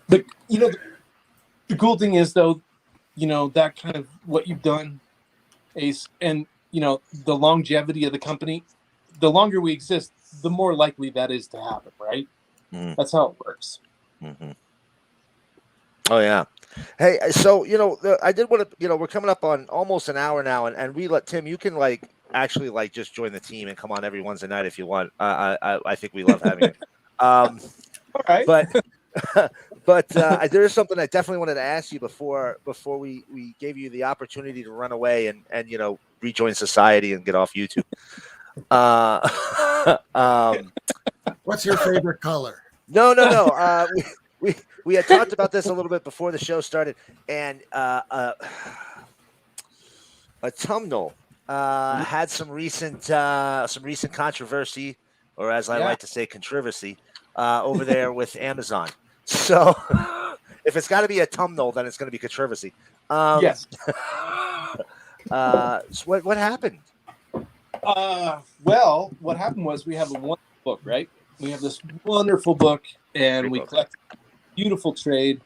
But the cool thing is, though, that kind of what you've done, Ace, and the longevity of the company. The longer we exist, the more likely that is to happen, right? That's how it works. Mm-hmm. Oh yeah. Hey, so I did want to. We're coming up on almost an hour now, and we let Tim. You can actually just join the team and come on every Wednesday night if you want. I think we love having you. All right. But there is something I definitely wanted to ask you before we gave you the opportunity to run away and rejoin society and get off YouTube. What's your favorite color? No. We had talked about this a little bit before the show started, and Autumnal had some recent controversy, or as I like to say, controversy, over there with Amazon. So if it's got to be Autumnal, then it's going to be controversy. Yes. So what happened? Well, what happened was we have a wonderful book, right? We have this wonderful book, and we collected a beautiful trade,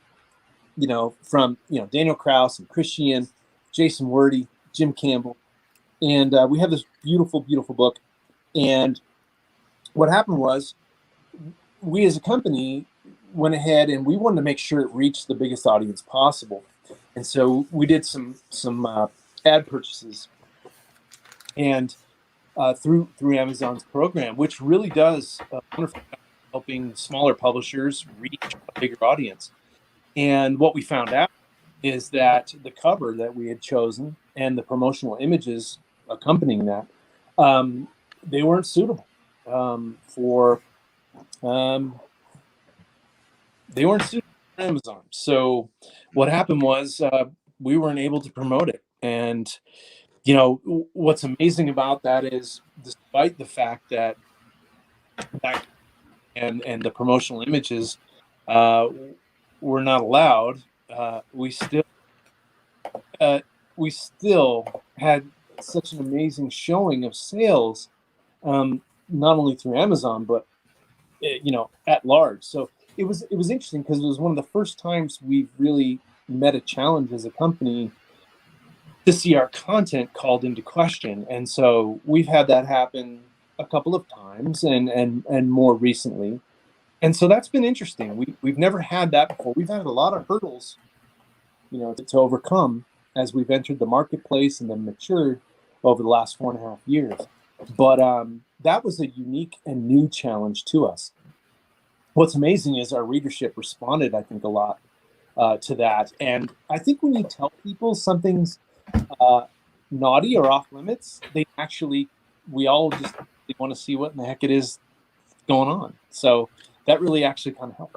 from Daniel Krauss and Christian, Jason Wordy, Jim Campbell, and we have this beautiful, beautiful book. And what happened was, we as a company went ahead and we wanted to make sure it reached the biggest audience possible, and so we did some ad purchases, and through Amazon's program, which really does wonderful job helping smaller publishers reach a bigger audience. And what we found out is that the cover that we had chosen and the promotional images accompanying that, they weren't suitable for Amazon. So what happened was we weren't able to promote it. And what's amazing about that is, despite the fact that and the promotional images were not allowed, we still had such an amazing showing of sales, not only through Amazon but at large. So it was interesting, because it was one of the first times we've really met a challenge as a company to see our content called into question. And so we've had that happen a couple of times and more recently. And so that's been interesting. We've never had that before. We've had a lot of hurdles, to overcome as we've entered the marketplace and then matured over the last 4.5 years. But that was a unique and new challenge to us. What's amazing is our readership responded, I think, a lot to that. And I think when you tell people something's naughty or off limits, we all just want to see what in the heck it is going on. So that really actually kind of helped.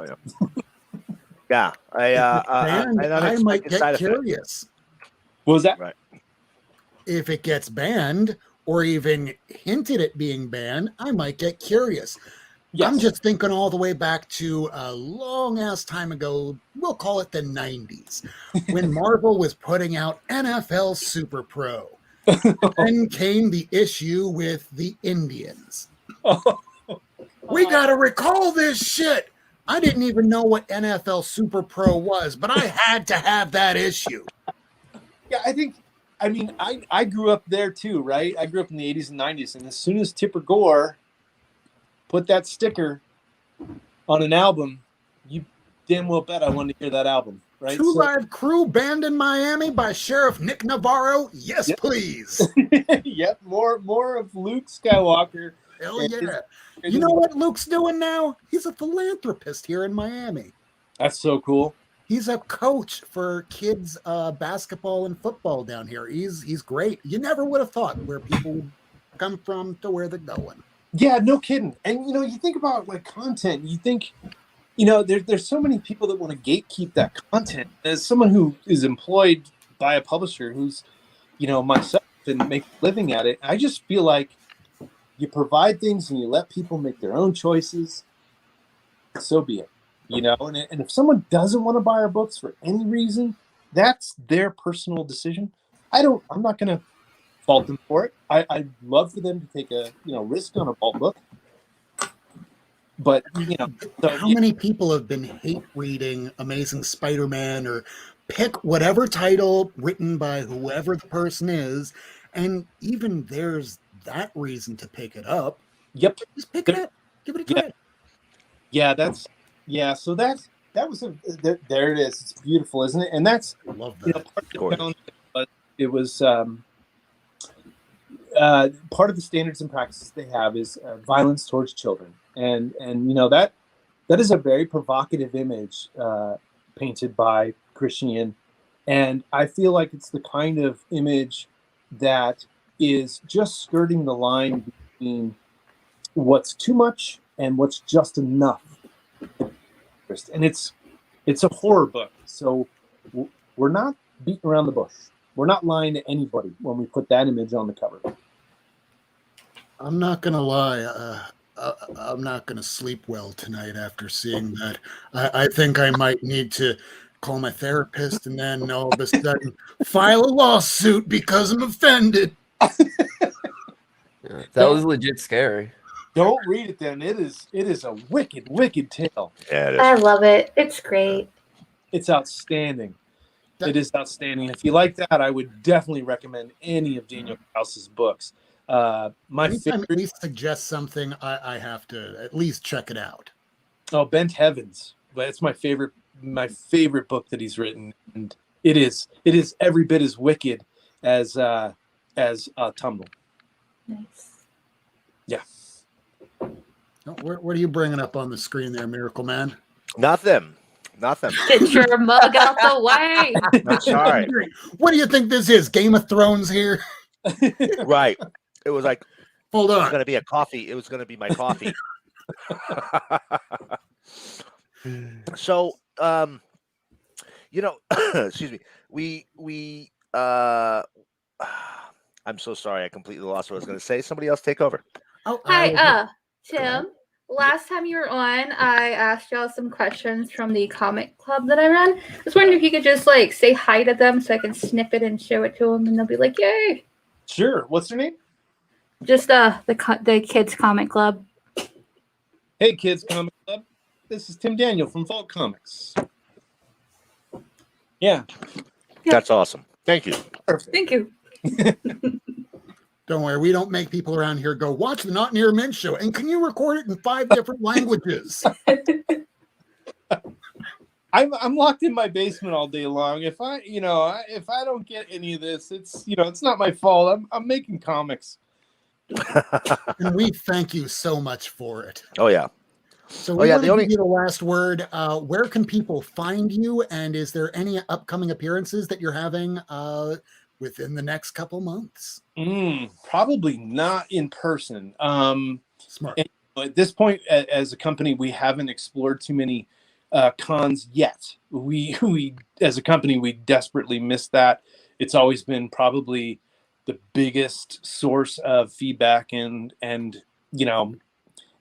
Yeah, I might get curious. What was that? Right. If it gets banned or even hinted at being banned, I might get curious. Yes. I'm just thinking all the way back to a long ass time ago. We'll call it the 90s, when Marvel was putting out NFL Super Pro. Then came the issue with the Indians. We got to recall this shit. I didn't even know what NFL Super Pro was, but I had to have that issue. Yeah, I grew up there too, right? I grew up in the 80s and 90s, and as soon as Tipper Gore put that sticker on an album, you damn well bet I wanted to hear that album, right? Two Live Crew banned in Miami by Sheriff Nick Navarro. Yes, yep. Please. Yep, more of Luke Skywalker. Hell yeah. You know what Luke's doing now? He's a philanthropist here in Miami. That's so cool. He's a coach for kids basketball and football down here. He's great. You never would have thought where people would come from to where they're going. Yeah, no kidding. And you think about content. You think, there's so many people that want to gatekeep that content. As someone who is employed by a publisher, who's, myself, and make a living at it, I just feel like you provide things and you let people make their own choices. So be it. And if someone doesn't want to buy our books for any reason, that's their personal decision. I'm not going to fault them for it. I'd love for them to take a risk on a Vault book. But how many people have been hate reading Amazing Spider-Man or pick whatever title written by whoever the person is, and even there's that reason to pick it up. Yep. Just pick it up. Give it a try. Yeah, so that was there it is. It's beautiful, isn't it? And that's I love that. part of the challenge was part of the standards and practices they have is violence towards children, and that is a very provocative image painted by Christian, and I feel like it's the kind of image that is just skirting the line between what's too much and what's just enough. And it's a horror book, so we're not beating around the bush. We're not lying to anybody when we put that image on the cover. I'm not gonna lie. I'm not gonna sleep well tonight after seeing that. I think I might need to call my therapist and then all of a sudden file a lawsuit because I'm offended. Yeah, that was legit scary. Don't read it then. It is a wicked, wicked tale. Yeah, it is. I love it. It's great. It's outstanding. It is outstanding. If you like that, I would definitely recommend any of Daniel Krause's books. My Anytime favorite. he suggests something, I have to at least check it out. Oh, Bent Heavens. But it's my favorite book that he's written, and it is every bit as wicked as Tumble. Nice. Yeah. Oh, what are you bringing up on the screen there, Miracle Man? Nothing. Get your mug out the way. I'm sorry. What do you think this is? Game of Thrones here? Right. It was like Hold it was on. going to be a coffee. It was going to be my coffee. So, excuse me. I'm so sorry. I completely lost what I was going to say. Somebody else take over. Oh, Hi, Tim. Last time you were on, I asked y'all some questions from the comic club that I run. I was wondering if you could just say hi to them so I can snip it and show it to them, and they'll be like, "Yay!" Sure. What's their name? Just the kids comic club. Hey, Kids Comic Club. This is Tim Daniel from Vault Comics. Yeah. That's awesome. Thank you. Perfect. Thank you. Don't worry, we don't make people around here go, watch the Not Near Men show. And can you record it in 5 different languages? I'm locked in my basement all day long. If I don't get any of this, it's not my fault. I'm making comics. And we thank you so much for it. Oh, yeah. So Oh, yeah, give you the last word. Where can people find you? And is there any upcoming appearances that you're having within the next couple months? Probably not in person. Smart. And at this point, as a company, we haven't explored too many cons yet. We as a company, we desperately miss that. It's always been probably the biggest source of feedback and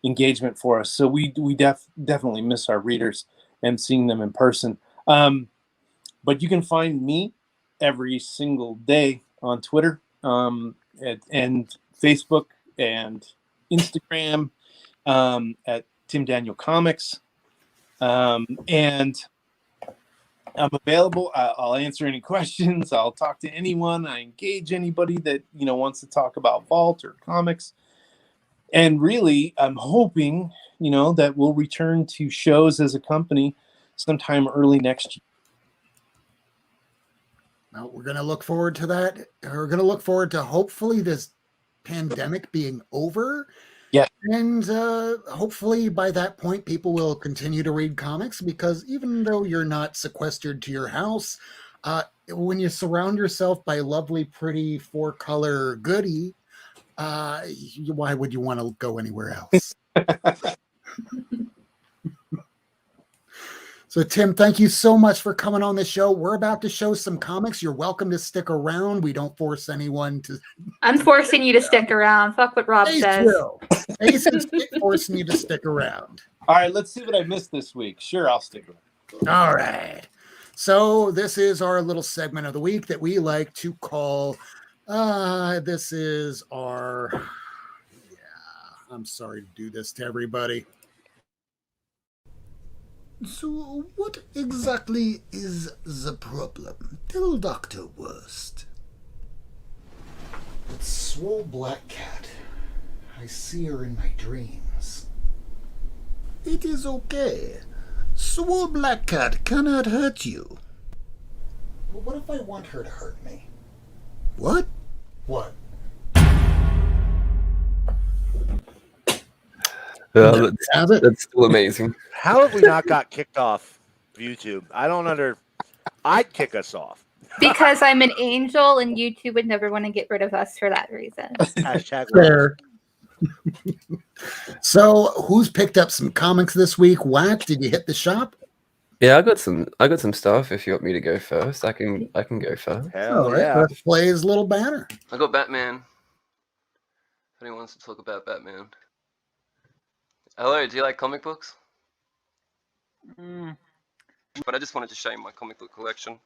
engagement for us. So we definitely miss our readers and seeing them in person. But you can find me every single day on Twitter and Facebook and Instagram at Tim Daniel Comics. And I'm available. I'll answer any questions. I'll talk to anyone. I engage anybody that wants to talk about Vault or comics. And really, I'm hoping that we'll return to shows as a company sometime early next year. Well, we're going to look forward to that. We're going to look forward to hopefully this pandemic being over. Yeah. And hopefully by that point, people will continue to read comics, because even though you're not sequestered to your house, when you surround yourself by lovely, pretty 4-color goodie, why would you want to go anywhere else? So, Tim, thank you so much for coming on the show. We're about to show some comics. You're welcome to stick around. We don't force anyone to. I'm forcing you to stick around. Fuck what Rob says. Ace is forcing you to stick around. All right, let's see what I missed this week. Sure, I'll stick around. All right. So this is our little segment of the week that we like to call, this is our, I'm sorry to do this to everybody. So what exactly is the problem? Tell Dr. Worst. It's Swole Black Cat. I see her in my dreams. It is okay. Swole Black Cat cannot hurt you. Well, what if I want her to hurt me? What? What? That's still amazing. How have we not got kicked off YouTube? I'd kick us off. Because I'm an angel and YouTube would never want to get rid of us for that reason. Hashtag Fair. So, who's picked up some comics this week? Whack, did you hit the shop? Yeah, I got some stuff. If you want me to go first, I can go first. Hell All right, yeah. let's play his little banner. I got Batman. If anyone wants to talk about Batman. Hello, do you like comic books? But I just wanted to show you my comic book collection.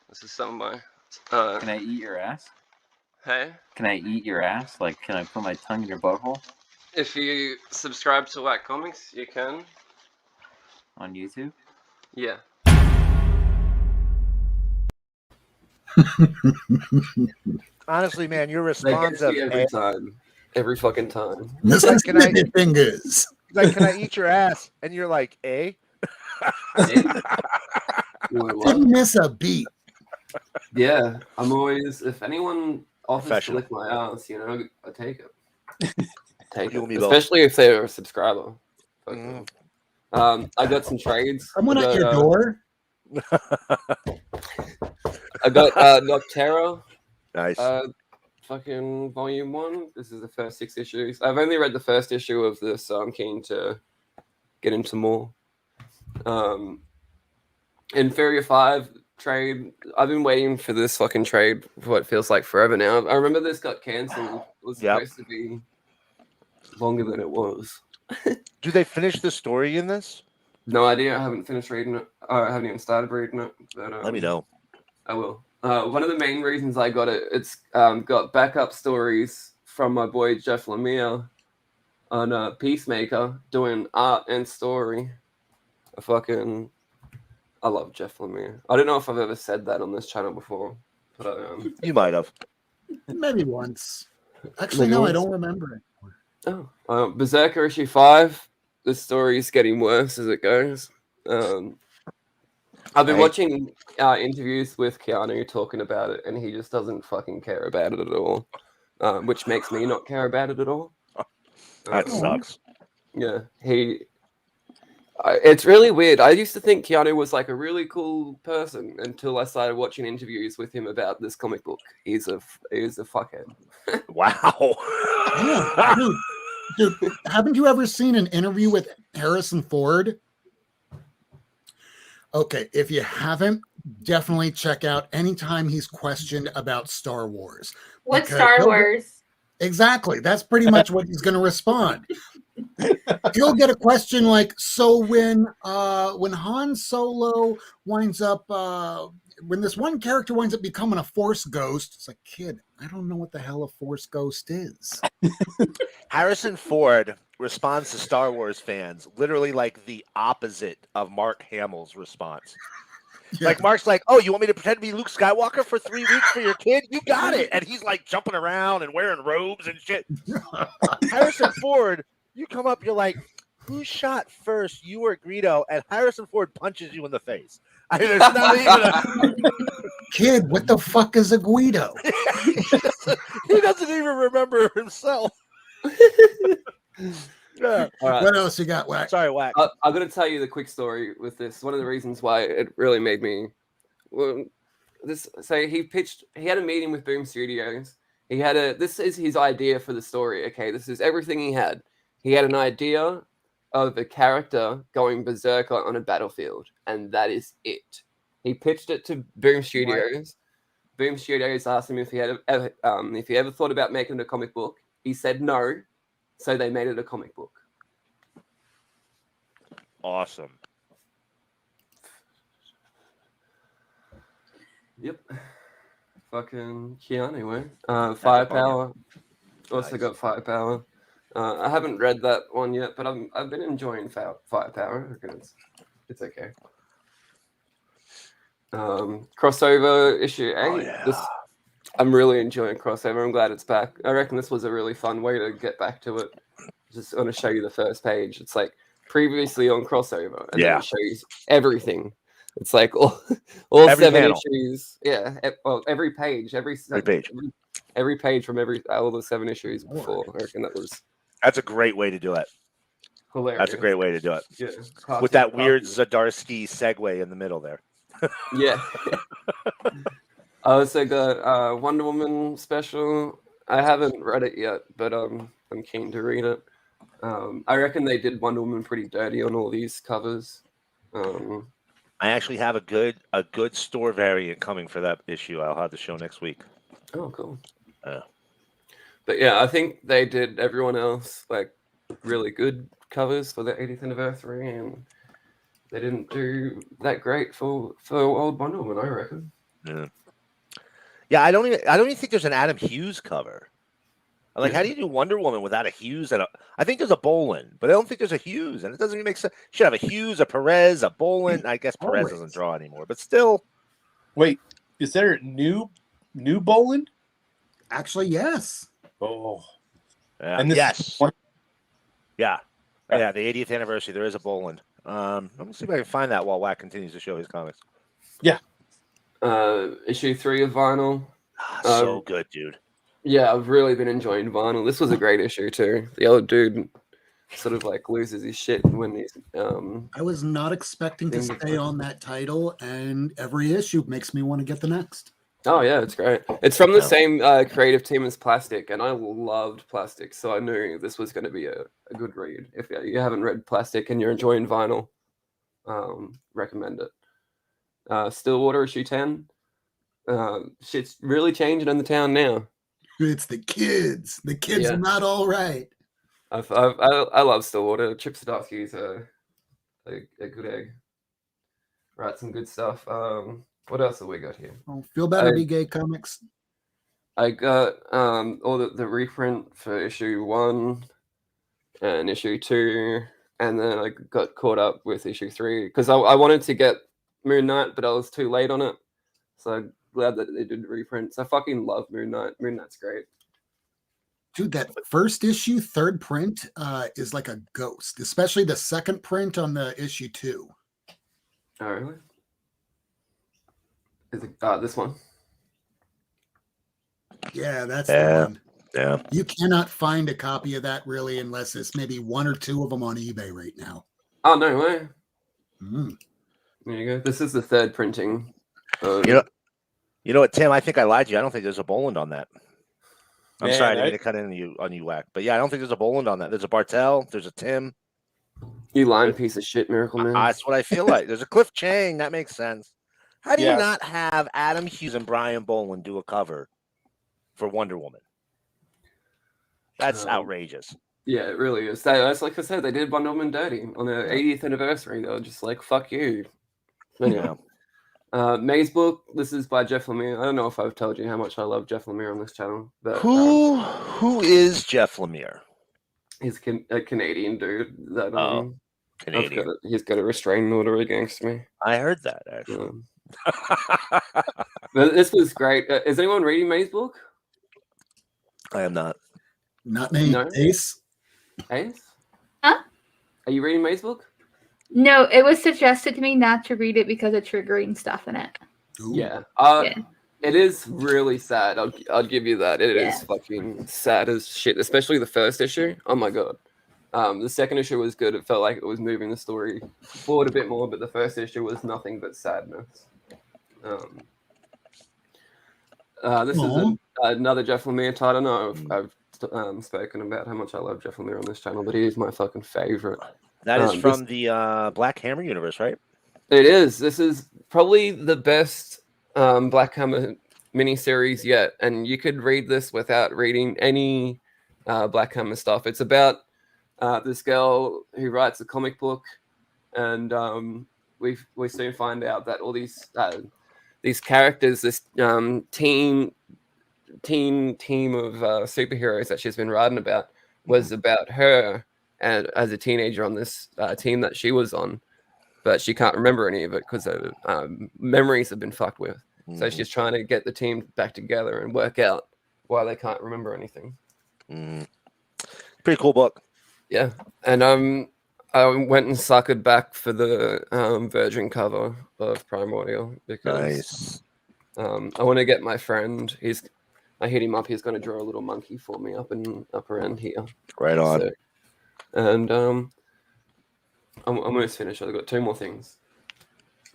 This is some of my. Can I eat your ass? Hey? Can I eat your ass? Like, can I put my tongue in your butthole If you subscribe to Whack Comics, you can. on YouTube? Yeah. Honestly, man, your response of every time. Every fucking time. This Like, is can I- Mitty fingers. like, can I eat your ass? And you're like, eh? Didn't miss a beat. Yeah, I'm always, if anyone offers to Professional. lick my ass, you know, I take it. Take You it. and me both. Especially if they're a subscriber. Mhm. I got some trades. Someone I at got, your door. I got Noctera, Nice. fucking volume 1. This is the first 6 issues. I've only read the first issue of this, so I'm keen to get into more. Inferior 5 trade. I've been waiting for this fucking trade for what feels like forever now. I remember this got cancelled. It was Yep. supposed to be longer than it was. Do they finish the story in this? No idea. I haven't finished reading it. I haven't even started reading it. But, Let me know. I will. One of the main reasons I got it, it's got backup stories from my boy Jeff Lemire on Peacemaker doing art and story. I love Jeff Lemire. I don't know if I've ever said that on this channel before, but You might have. Maybe once. Actually, Maybe no, I once. don't remember it. Berserker issue 5. The story's getting worse as it goes. I've been Right. watching interviews with Keanu talking about it, and he just doesn't fucking care about it at all, which makes me not care about it at all. That sucks. Yeah, it's really weird. I used to think Keanu was like a really cool person until I started watching interviews with him about this comic book. He's a fuckhead. Wow. Yeah, dude, haven't you ever seen an interview with Harrison Ford? Okay, if you haven't, definitely check out anytime he's questioned about Star Wars. What's Because Star he'll- Wars? Exactly. That's pretty much what he's going to respond. He'll get a question like, so when Han Solo winds up, when this one character winds up becoming a Force ghost, it's like, kid, I don't know what the hell a Force ghost is. Harrison Ford responds to Star Wars fans literally like the opposite of Mark Hamill's response. Yeah. Like Mark's like, "Oh, you want me to pretend to be Luke Skywalker for 3 weeks for your kid? You got it." And he's like jumping around and wearing robes and shit. Harrison Ford, you come up, you're like, "Who shot first, you or Greedo?" And Harrison Ford punches you in the face. I mean, there's not even a... Kid, what the fuck is a Guido? He doesn't even remember himself. Yeah. All right. What else you got, Wack? Sorry, Whack. I'm going to tell you the quick story with this. One of the reasons why it really made me. Well, he had a meeting with Boom Studios. This is his idea for the story. Okay, this is everything he had. He had an idea of a character going berserker on a battlefield, and that is it. He pitched it to Boom Studios. Boom Studios asked him if he ever thought about making a comic book. He said no, so they made it a comic book. Awesome. Yep. Fucking Keanu, eh? Firepower. Also Nice. got Firepower. I haven't read that one yet, but I've been enjoying Firepower. I reckon it's okay. Crossover issue 8. Oh, yeah. I'm really enjoying Crossover. I'm glad it's back. I reckon this was a really fun way to get back to it. Just want to show you the first page. It's like previously on crossover, and then Yeah. it shows everything. It's like all Every 7 panel. issues. Yeah, well, every page, page. every page from all the 7 issues before. I reckon that was That's a great way to do it. hilarious. That's a great way to do it. Yeah, With that weird Zdarsky segue in the middle there. Yeah. I also got Wonder Woman special. I haven't read it yet, but I'm keen to read it. I reckon they did Wonder Woman pretty dirty on all these covers. I actually have a good store variant coming for that issue. I'll have the show next week. Oh, cool. But yeah, I think they did everyone else like really good covers for the 80th anniversary, and they didn't do that great for old Wonder Woman, I reckon. Yeah, I don't even think there's an Adam Hughes cover. Like, how do you do Wonder Woman without a Hughes and I think there's a Bolin, but I don't think there's a Hughes, and it doesn't even make sense. You should have a Hughes, a Perez, a Bolin. I guess Perez doesn't draw anymore, but still. Wait, is there a new Bolin? Actually, yes. Oh, and yes, yeah, the 80th anniversary. There is a Bolin. Let me see if I can find that while Wack continues to show his comics. Yeah. Issue 3 of Vinyl. So good, dude. Yeah, I've really been enjoying Vinyl. This was a great issue too. The old dude sort of like loses his shit when he's. I was not expecting to stay on that title, and every issue makes me want to get the next. Oh yeah, it's great. It's from the same creative team as Plastic, and I loved Plastic, so I knew this was going to be a good read. If you haven't read Plastic and you're enjoying Vinyl, recommend it. Stillwater issue 10. Shit's really changing in the town now. It's the kids. The kids are not all right. I love Stillwater. Chip Zdarsky is a good egg. Write some good stuff. What else have we got here? Oh, feel better, Be Gay Comics. I got all the reprint for issue 1 and issue 2, and then I got caught up with issue 3 because I wanted to get Moon Knight, but I was too late on it. So I'm glad that they did reprints. I fucking love Moon Knight. Moon Knight's great. Dude, that first issue, third print, is like a ghost, especially the second print on the issue 2. Oh, really? Is it this one? Yeah, that's the one. Yeah. You cannot find a copy of that really unless it's maybe 1 or 2 of them on eBay right now. Oh, no way. Mm. There you go. This is the third printing. You know what, Tim? I think I lied to you. I don't think there's a Boland on that. I'm sorry, I didn't mean to cut in on you, Wack. But yeah, I don't think there's a Boland on that. There's a Bartel. There's a Tim. You lying piece of shit, Miracle Man. That's what I feel like. There's a Cliff Chang. That makes sense. How do you not have Adam Hughes and Brian Boland do a cover for Wonder Woman? That's outrageous. Yeah, it really is. That's like I said, they did Wonder Woman dirty on their 80th anniversary. They were just like, fuck you. Anyway. Maze Book, this is by Jeff Lemire. I don't know if I've told you how much I love Jeff Lemire on this channel. But, who is Jeff Lemire? He's a Canadian dude. That, Canadian. He's got a restraining order against me. I heard that, actually. But this was great. Is anyone reading Maze Book? I am not. Not me. No? Ace? Ace? Huh? Are you reading Maze Book? No, it was suggested to me not to read it because of triggering stuff in it. Ooh. Yeah. It is really sad. I'll give you that. It is fucking sad as shit, especially the first issue. Oh my god. The second issue was good. It felt like it was moving the story forward a bit more, but the first issue was nothing but sadness. This is another Jeff Lemire title. I know I've spoken about how much I love Jeff Lemire on this channel, but he is my fucking favorite. That is from the Black Hammer universe, right? It is. This is probably the best Black Hammer miniseries yet, and you could read this without reading any Black Hammer stuff. It's about this girl who writes a comic book, and we soon find out that all these characters, this team of superheroes that she's been writing about, was about her and as a teenager on this team that she was on, but she can't remember any of it because memories have been fucked with. So she's trying to get the team back together and work out why they can't remember anything. Pretty cool book. Yeah, and I went and suckered back for the Virgin cover of Primordial because I want to get my friend. I hit him up. He's going to draw a little monkey for me up around here. Right on. So, and I'm almost finished. I've got 2 more things.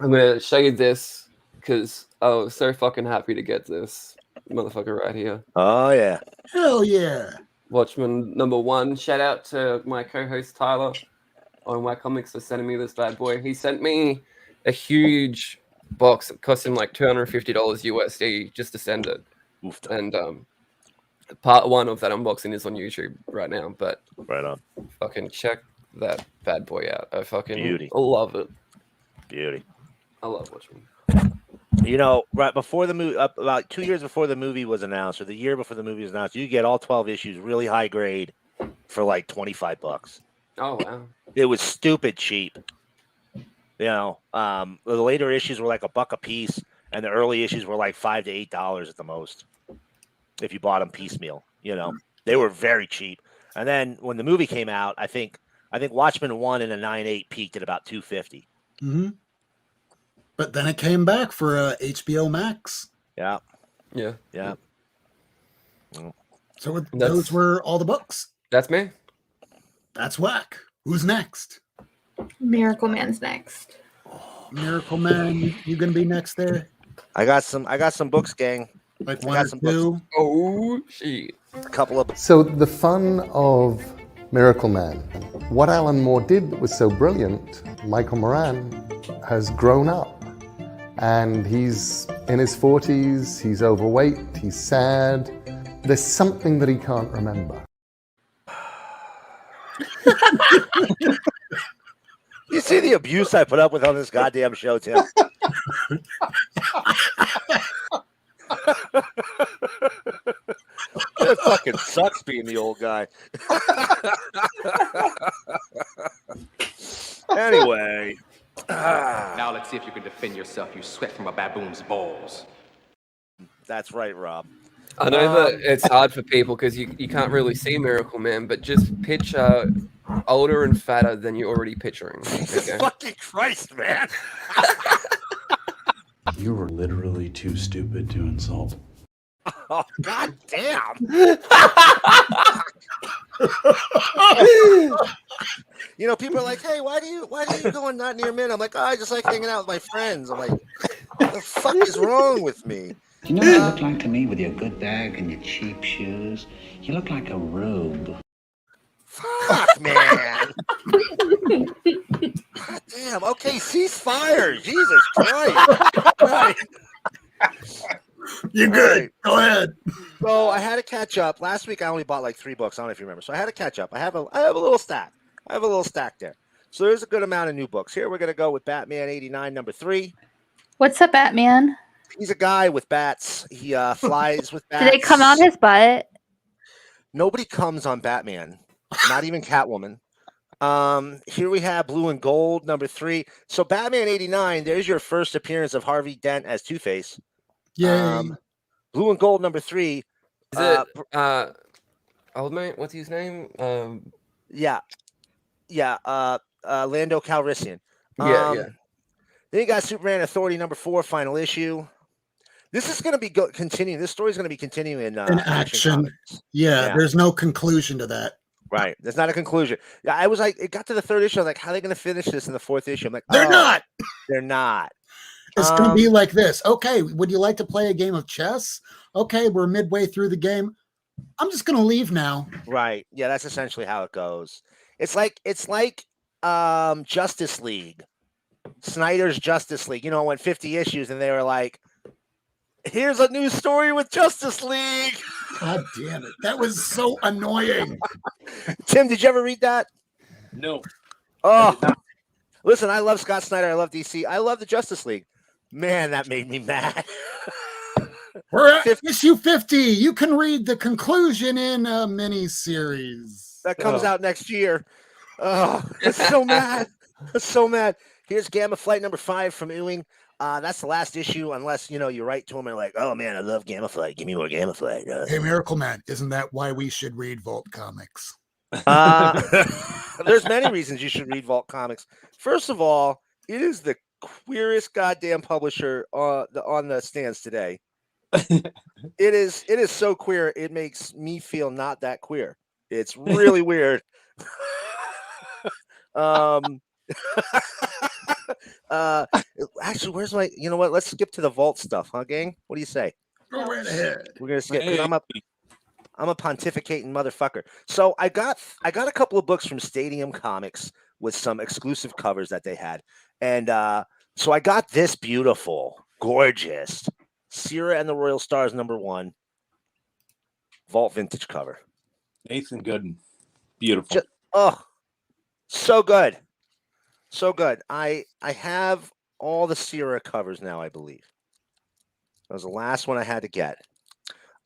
I'm going to show you this because I was so fucking happy to get this motherfucker right here. Oh yeah. Hell yeah. Watchmen #1. Shout out to my co-host Tyler on Whack Comics for sending me this bad boy. He sent me a huge box. It cost him like $250 USD just to send it. And part 1 of that unboxing is on YouTube right now. But right on. Fucking check that bad boy out. I fucking I love it. Beauty. I love Watchmen. You know, right before the movie, about 2 years before the movie was announced, or the year before the movie was announced, you get all 12 issues, really high grade, for like $25. Oh wow! It was stupid cheap. You know, the later issues were like $1 a piece, and the early issues were like $5 to $8 at the most. If you bought them piecemeal, you know, they were very cheap. And then when the movie came out, I think Watchmen 1 and a 9.8 peaked at about $250. Mm-hmm. But then it came back for HBO Max. Yeah. Yeah. Yeah. So those were all the books. That's me. That's Whack. Who's next? Miracle Man's next. Oh, Miracle Man, you gonna be next there? I got some books, gang. Like 1 or 2? Oh shit. A couple of. So the fun of Miracle Man, what Alan Moore did that was so brilliant, Michael Moran has grown up. And he's in his 40s, he's overweight, he's sad. There's something that he can't remember. You see the abuse I put up with on this goddamn show, Tim? It fucking sucks being the old guy. Anyway. Now let's see if you can defend yourself, you sweat from a baboon's balls. That's right, Rob. I know that it's hard for people because you can't really see Miracle Man, but just picture older and fatter than you're already picturing. Okay? Fucking Christ, man. You were literally too stupid to insult. Oh, god damn. You know, people are like, hey, why do you go on Not Near Men? I'm like, oh, I just like hanging out with my friends. I'm like, what the fuck is wrong with me? Do you know what you look like to me with your good bag and your cheap shoes? You look like a rube. Fuck, man. God damn. Okay, cease fire. Jesus Christ. Right. You're good. Go ahead. So I had to catch up. Last week I only bought like 3 books. I don't know if you remember. So I had to catch up. I have a little stack. I have a little stack there. So there's a good amount of new books. Here we're going to go with Batman 89, #3. What's up, Batman? He's a guy with bats. He flies with bats. Did they come out his butt? Nobody comes on Batman, not even Catwoman. Here we have Blue and Gold, #3. So Batman 89, there's your first appearance of Harvey Dent as Two-Face. Yay. Blue and Gold, #3. Is it old mate? What's his name? Yeah. Lando Calrissian. Yeah. Then you got Superman Authority #4, final issue. This is going to be continuing. This story is going to be continuing in action. Yeah, there's no conclusion to that. Right. There's not a conclusion. Yeah, I was like, it got to the 3rd issue. I was like, how are they going to finish this in the 4th issue? I'm like, They're not. They're not. It's going to be like this. Okay, would you like to play a game of chess? Okay, we're midway through the game. I'm just going to leave now. Right. Yeah, that's essentially how it goes. It's like Justice League. Snyder's Justice League. You know, it went 50 issues and they were like, here's a new story with Justice League. God damn it. That was so annoying. Tim, did you ever read that? No. Oh, listen, I love Scott Snyder. I love DC. I love the Justice League. Man, that made me mad. We're at issue 50. You can read the conclusion in a mini-series. That comes out next year. Oh, it's so mad. It's so mad. Here's Gamma Flight #5 from Ewing. That's the last issue, unless, you know, you write to him and like, oh, man, I love Gamma Flight. Give me more Gamma Flight. Hey, Miracle Man, isn't that why we should read Vault comics? There's many reasons you should read Vault Comics. First of all, it is the queerest goddamn publisher on the stands today. It is so queer. It makes me feel not that queer. It's really weird. Actually, where's my? You know what? Let's skip to the Vault stuff, huh, gang? What do you say? Go right ahead. We're gonna skip because I'm a pontificating motherfucker. So I got a couple of books from Stadium Comics with some exclusive covers that they had, and so I got this beautiful, gorgeous Sierra and the Royal Stars #1 Vault vintage cover. Nathan Gooden, beautiful. So good, so good. I have all the Sierra covers now. I believe that was the last one I had to get.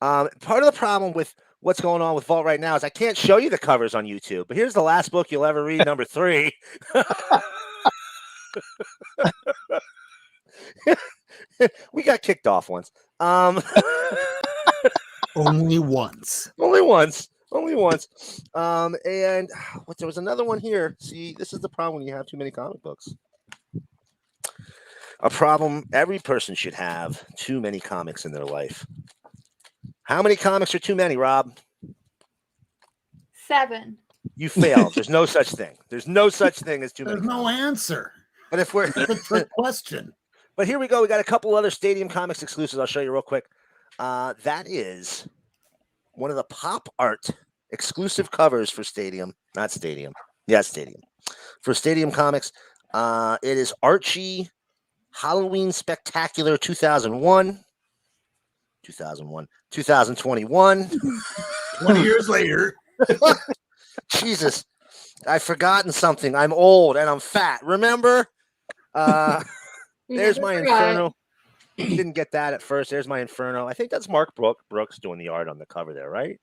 Part of the problem with what's going on with Vault right now is I can't show you the covers on YouTube. But here's the last book you'll ever read, #3. We got kicked off once. Only once. Only once. And there was another one here. See, this is the problem when you have too many comic books. A problem every person should have: too many comics in their life. How many comics are too many, Rob? 7. You failed. There's no such thing. There's no such thing as too many. There's no answer. But if we're That's a trick question. But here we go. We got a couple other Stadium Comics exclusives. I'll show you real quick. That is one of the pop art exclusive covers for Stadium. Not Stadium. Yeah, Stadium. For Stadium Comics. It is Archie Halloween Spectacular 2001. 2021. 20 years later. Jesus. I've forgotten something. I'm old and I'm fat. Remember? There's my Inferno. Didn't get that at first. There's my Inferno. I think that's Mark Brooks doing the art on the cover there, right?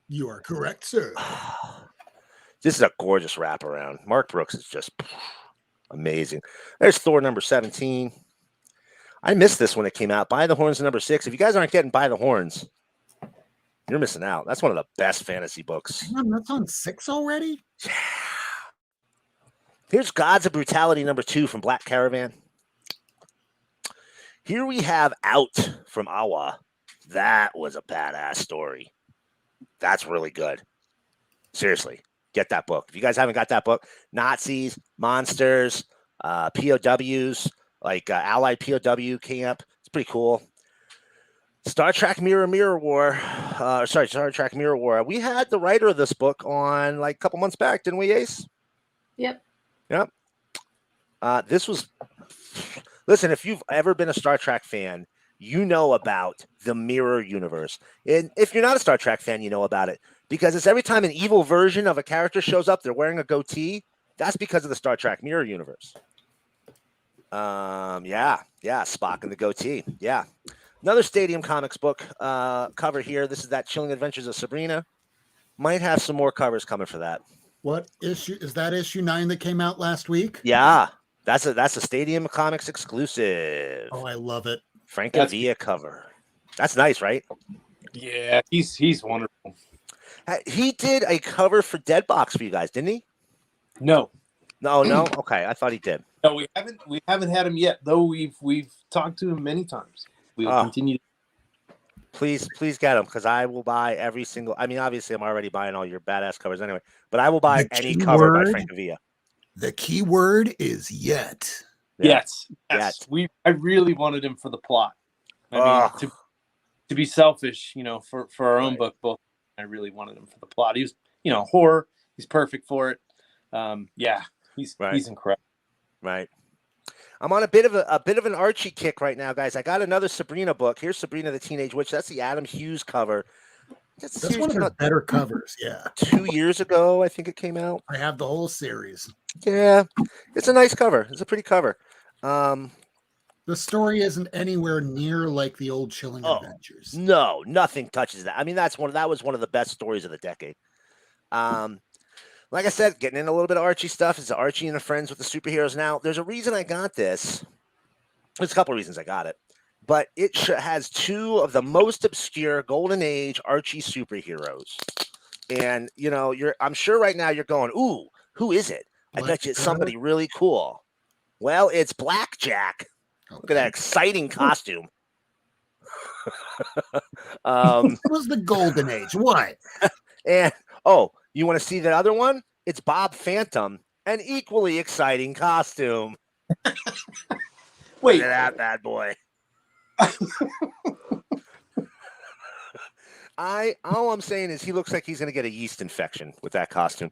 You are correct, sir. This is a gorgeous wraparound. Mark Brooks is just amazing. There's Thor #17. I missed this when it came out. By the Horns #6. If you guys aren't getting By the Horns, you're missing out. That's one of the best fantasy books. Damn, that's on 6 already? Yeah. Here's Gods of Brutality #2 from Black Caravan. Here we have Out from Awa. That was a badass story. That's really good. Seriously, get that book. If you guys haven't got that book, Nazis, monsters, POWs, like Allied POW camp. It's pretty cool. Star Trek Mirror War. Star Trek Mirror War. We had the writer of this book on like a couple months back, didn't we, Ace? Yep. This was... Listen, if you've ever been a Star Trek fan, you know about the Mirror Universe. And if you're not a Star Trek fan, you know about it. Because it's every time an evil version of a character shows up, they're wearing a goatee. That's because of the Star Trek Mirror Universe. Yeah, Spock and the goatee. Yeah. Another Stadium Comics book cover here. This is that Chilling Adventures of Sabrina. Might have some more covers coming for that. What issue is that? Issue 9 that came out last week? Yeah. That's a Stadium Comics exclusive. Oh, I love it. Francavilla cover. That's nice, right? Yeah, he's wonderful. He did a cover for Deadbox for you guys, didn't he? No. Okay, I thought he did. No, we haven't had him yet, though we've talked to him many times. We will continue. Please get him, because I will buy every single. I mean, obviously, I'm already buying all your badass covers anyway, but I will buy any cover by Francavilla. The key word is yet. Yes. I really wanted him for the plot. I mean, to be selfish, for our own book, both. I really wanted him for the plot. He was, horror. He's perfect for it. He's incredible. Right. I'm on a bit of an Archie kick right now, guys. I got another Sabrina book. Here's Sabrina the Teenage Witch. That's the Adam Hughes cover. That's one of their better covers. Yeah. 2 years ago, I think it came out. I have the whole series. Yeah, it's a nice cover. It's a pretty cover. The story isn't anywhere near like the old Chilling Adventures. No, nothing touches that. I mean, that was one of the best stories of the decade. Like I said, getting in a little bit of Archie stuff. It's Archie and the Friends with the Superheroes. Now, there's a reason I got this. There's a couple of reasons I got it. But it has two of the most obscure Golden Age Archie superheroes. And I'm sure right now you're going, ooh, who is it? I bet you it's somebody really cool. Well, it's Blackjack. Okay. Look at that exciting costume. It was the golden age. What? And you want to see the other one? It's Bob Phantom, an equally exciting costume. Wait, look at that bad boy. All I'm saying is he looks like he's going to get a yeast infection with that costume.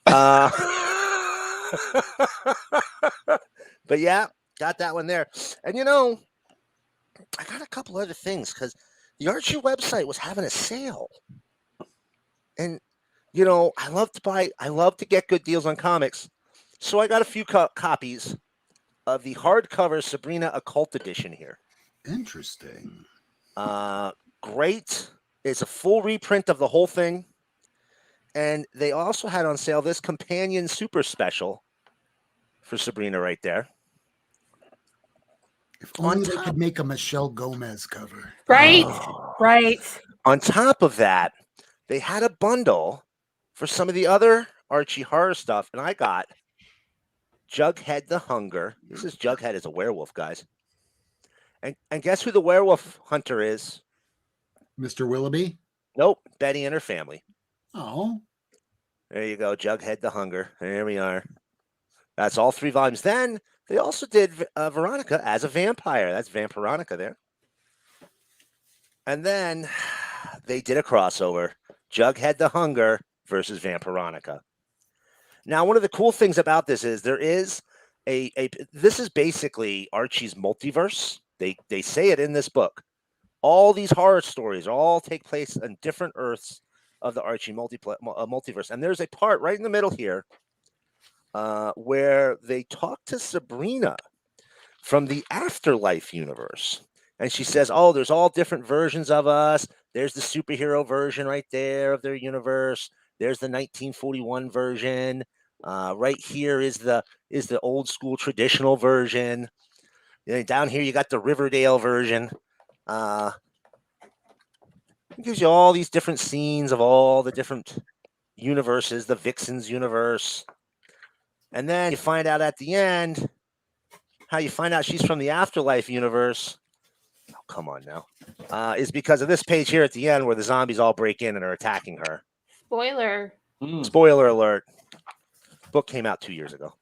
But yeah, got that one there. And I got a couple other things because the Archie website was having a sale. And I love to get good deals on comics. So I got a few copies of the hardcover Sabrina Occult edition here. Interesting. Great. It's a full reprint of the whole thing. And they also had on sale this companion super special for Sabrina right there. If only they could make a Michelle Gomez cover. Right. Right. On top of that, they had a bundle for some of the other Archie horror stuff. And I got Jughead the Hunger. This is Jughead as a werewolf, guys. And guess who the werewolf hunter is? Mr. Willoughby? Nope, Betty and her family. Oh. There you go, Jughead the Hunger. There we are. That's all 3 volumes. Then they also did Veronica as a vampire. That's Vampironica there. And then they did a crossover. Jughead the Hunger versus Vampironica. Now, one of the cool things about this is there is this is basically Archie's multiverse. They say it in this book. All these horror stories all take place on different Earths of the Archie multiverse. And there's a part right in the middle here where they talk to Sabrina from the Afterlife universe. And she says, there's all different versions of us. There's the superhero version right there of their universe. There's the 1941 version. Right here is the old school traditional version. And down here, you got the Riverdale version. It gives you all these different scenes of all the different universes, the Vixen's universe. And then you find out at the end how you find out she's from the Afterlife universe. Oh, come on now. Is because of this page here at the end where the zombies all break in and are attacking her. Spoiler. Spoiler alert. Book came out 2 years ago.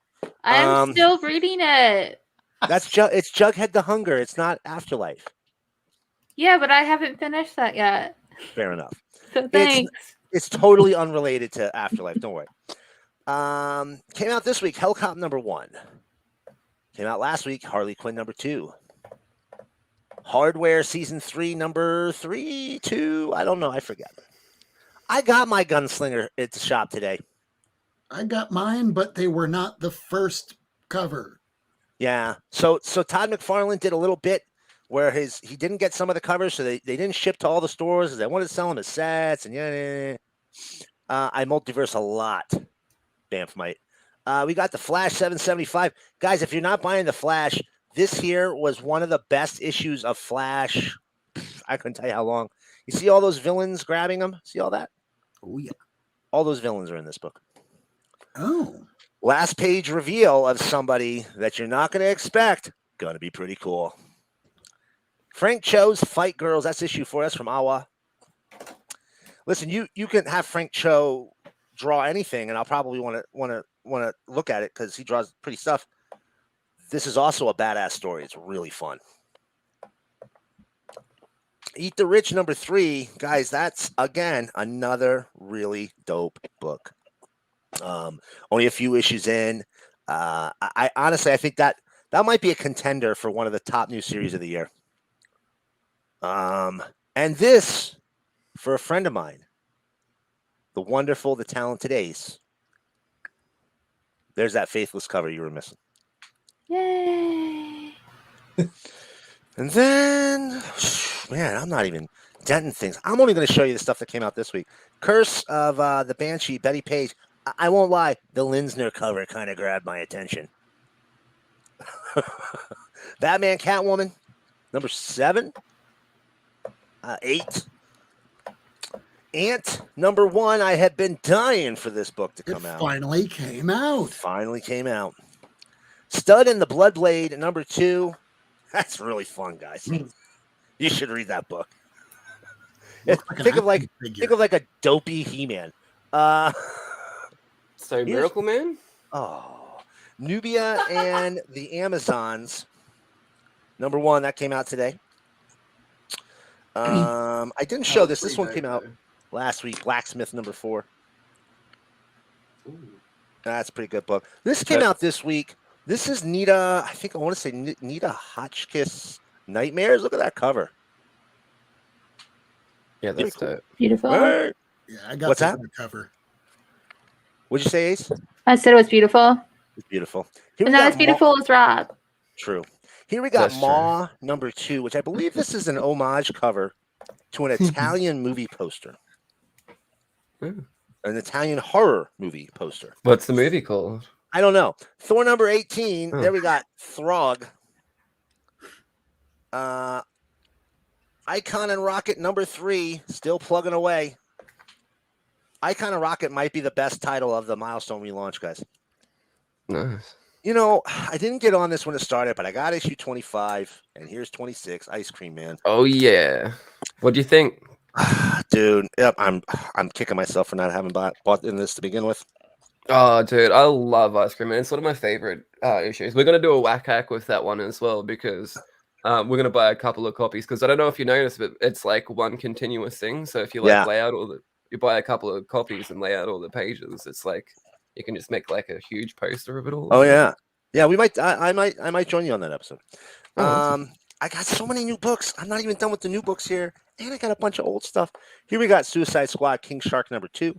I'm still reading it. It's Jughead the Hunger. It's not Afterlife. Yeah, but I haven't finished that yet. Fair enough. So thanks. It's totally unrelated to Afterlife. Don't worry. Came out this week, Hellcop number 1. Came out last week, Harley Quinn number 2. Hardware season 3, number 3, 2. I don't know. I forget. I got my Gunslinger at the shop today. I got mine, but they were not the first cover. Yeah. So Todd McFarlane did a little bit where he didn't get some of the covers, so they didn't ship to all the stores. They wanted to sell them as sets, and I multiverse a lot. Banff might. We got the Flash 775. Guys, if you're not buying the Flash, this here was one of the best issues of Flash. I couldn't tell you how long. You see all those villains grabbing them? See all that? Oh, yeah. All those villains are in this book. Oh. Last page reveal of somebody that you're not going to expect. Going to be pretty cool. Frank Cho's Fight Girls. That's issue 4. That's from Awa. Listen, you can have Frank Cho draw anything, and I'll probably want to look at it because he draws pretty stuff. This is also a badass story. It's really fun. Eat the Rich number 3, guys. That's again another really dope book. Only a few issues in. I honestly, I think that might be a contender for one of the top new series of the year. And this for a friend of mine, the wonderful, the talented Ace. There's that Faithless cover you were missing. Yay! And then, man, I'm not even denting things. I'm only going to show you the stuff that came out this week. Curse of the Banshee, Betty Page. I won't lie, the Linsner cover kind of grabbed my attention. Batman Catwoman, number 7, 8. Ant number 1. I had been dying for this book to come out. Finally came out. Finally came out. Stud and the Bloodblade number 2. That's really fun, guys. You should read that book. Think of like a dopey He-Man. So Miracle Man? Oh, Nubia and the Amazons number 1 that came out today. I didn't show this. This one came out last week. Blacksmith number 4. Ooh. That's a pretty good book. This came out this week. This is Nita. I think I want to say Nita Hotchkiss Nightmares. Look at that cover. Yeah, that's cool. Beautiful. Yeah, I got What's that cover. What'd you say, Ace? I said it was beautiful. It's beautiful. And not as beautiful as Rob. True. Here we got Maw number 2, which I believe this is an homage cover to an Italian movie poster. An Italian horror movie poster. What's the movie called? I don't know. Thor number 18. There we got Throg. Icon and Rocket number 3. Still plugging away. Icon and Rocket might be the best title of the Milestone relaunch, guys. Nice. You know, I didn't get on this when it started, but I got issue 25, and here's 26. Ice Cream Man. Oh yeah. What do you think, dude? Yep, I'm kicking myself for not having bought in this to begin with. Oh, dude, I love Ice Cream Man. It's one of my favorite issues. We're gonna do a whack hack with that one as well because we're gonna buy a couple of copies. Because I don't know if you noticed, but it's like one continuous thing. So if you lay out you buy a couple of copies and lay out all the pages, it's like you can just make like a huge poster of it all. Oh yeah, yeah. We might. I might join you on that episode. I got so many new books. I'm not even done with the new books here, and I got a bunch of old stuff. Here we got Suicide Squad King Shark number 2,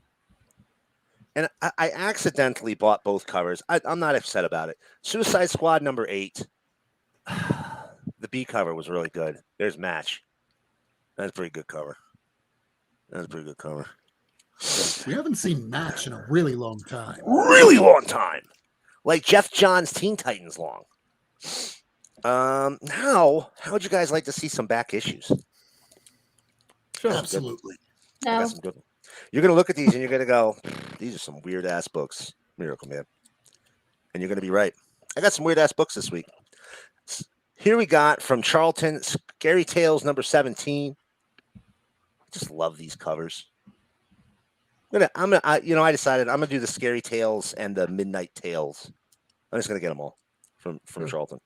and I accidentally bought both covers. I'm not upset about it. Suicide Squad number 8. The B cover was really good. There's Match. That's a pretty good cover. That's a pretty good cover. We haven't seen Match in a really long time. Really long time. Like Jeff Johns' Teen Titans long. Now, how would you guys like to see some back issues? Sure. Absolutely. No. You're going to look at these and you're going to go, these are some weird ass books, Miracle Man. And you're going to be right. I got some weird ass books this week. Here we got from Charlton, Scary Tales number 17. I just love these covers. I decided I'm gonna do the Scary Tales and the Midnight Tales. I'm just gonna get them all from Charlton.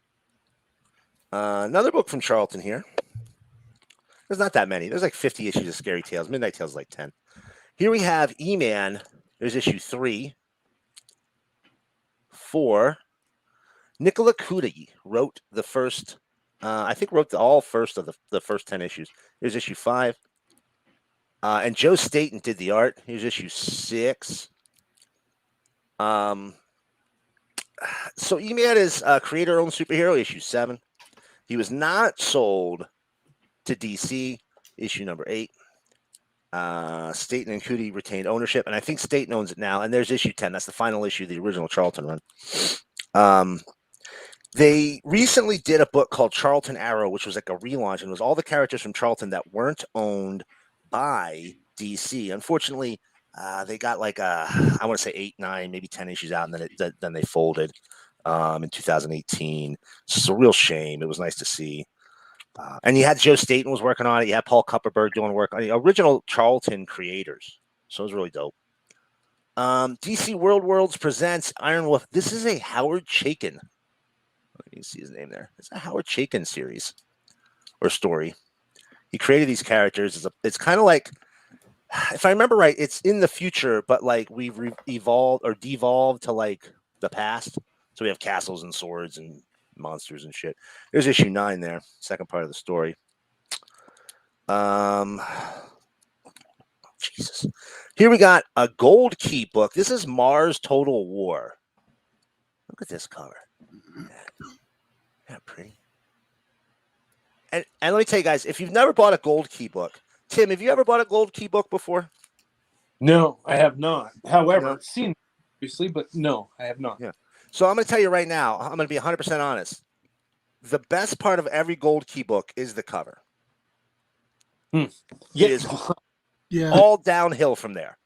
Another book from Charlton here. There's not that many. There's like 50 issues of Scary Tales. Midnight Tales is like 10. Here we have E-Man. There's issue 3. 4. Nicola Cudi wrote the first. I think wrote all first of the first 10 issues. Here's issue 5. And Joe Staten did the art. Here's issue 6. So E-Man is creator-owned superhero, issue 7. He was not sold to DC, issue number 8. Staten and Cudi retained ownership, and I think Staten owns it now. And there's issue 10. That's the final issue of the original Charlton run. They recently did a book called Charlton Arrow, which was like a relaunch, and it was all the characters from Charlton that weren't owned by DC. Unfortunately, they got like I want to say 8, 9, maybe 10 issues out, and then they folded in 2018. It's a real shame. It was nice to see. And you had Joe Staten was working on it. You had Paul Kupperberg doing work on the original Charlton creators. So it was really dope. DC Worlds presents Iron Wolf. This is a Howard Chaykin. You can see his name there. It's a Howard Chaykin series or story. He created these characters. It's kind of like, if I remember right, it's in the future, but like we've evolved or devolved to like the past. So we have castles and swords and monsters and shit. There's issue 9 there, second part of the story. Jesus. Here we got a Gold Key book. This is Mars Total War. Look at this cover. Yeah, pretty. And let me tell you guys, if you've never bought a Gold Key book, Tim, have you ever bought a Gold Key book before? No, I have not. However, seen obviously, but no, I have not. Yeah. So I'm going to tell you right now, I'm going to be 100% honest. The best part of every Gold Key book is the cover. Yeah. Yeah. All downhill from there.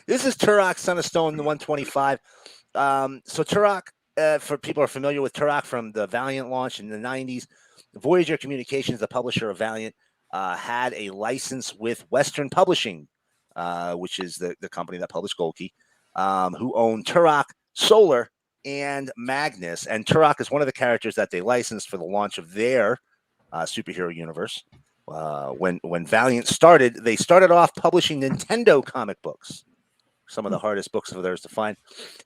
This is Turok, Son of Stone, the 125. So Turok, for people who are familiar with Turok from the Valiant launch in the 90s, Voyager Communications, the publisher of Valiant, had a license with Western Publishing, which is the company that published Gold Key, who owned Turok, Solar, and Magnus. And Turok is one of the characters that they licensed for the launch of their superhero universe. When Valiant started, they started off publishing Nintendo comic books, some of the hardest books of theirs to find.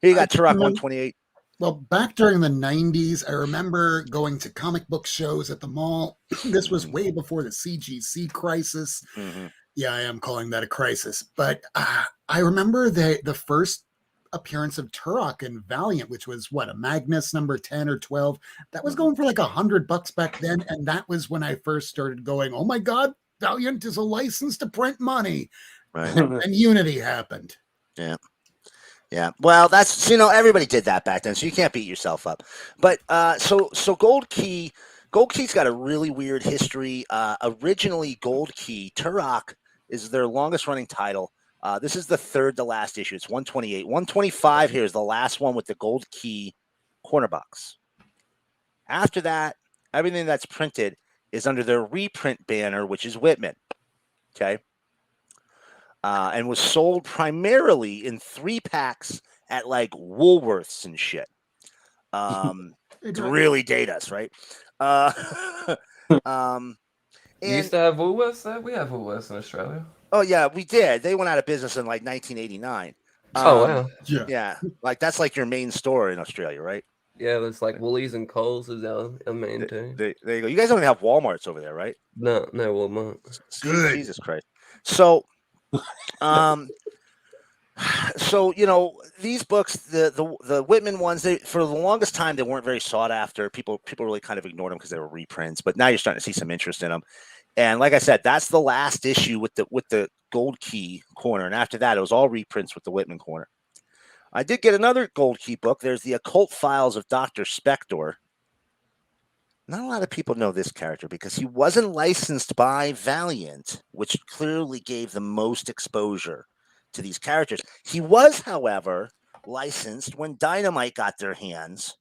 Here you got Turok 128. Well, back during the 90s, I remember going to comic book shows at the mall. This was way before the CGC crisis. Mm-hmm. Yeah, I am calling that a crisis. But I remember the first appearance of Turok in Valiant, which was what, a Magnus number 10 or 12. That was going for like $100 back then. And that was when I first started going, oh my God, Valiant is a license to print money. Right. And Unity happened. Yeah. Yeah. Well, that's, everybody did that back then, so you can't beat yourself up. But so Gold Key's got a really weird history. Originally, Gold Key, Turok is their longest running title. This is the third to last issue. It's 128. 125 here is the last one with the Gold Key corner box. After that, everything that's printed is under their reprint banner, which is Whitman. Okay. And was sold primarily in 3-packs at like Woolworths and shit. To really date us, right? You used to have Woolworths there? We have Woolworths in Australia. Oh, yeah, we did. They went out of business in like 1989. Wow. Yeah. Like that's like your main store in Australia, right? Yeah, there's like Woolies and Coles is our main too. There you go. You guys don't even have Walmarts over there, right? No Walmart. Good. Jesus Christ. So, these books, the Whitman ones, for the longest time they weren't very sought after. People really kind of ignored them because they were reprints. But now you're starting to see some interest in them. And like I said, that's the last issue with the Gold Key corner, and after that, it was all reprints with the Whitman corner. I did get another Gold Key book. There's the Occult Files of Dr. Spector. Not a lot of people know this character because he wasn't licensed by Valiant, which clearly gave the most exposure to these characters. He was, however, licensed when Dynamite got their hands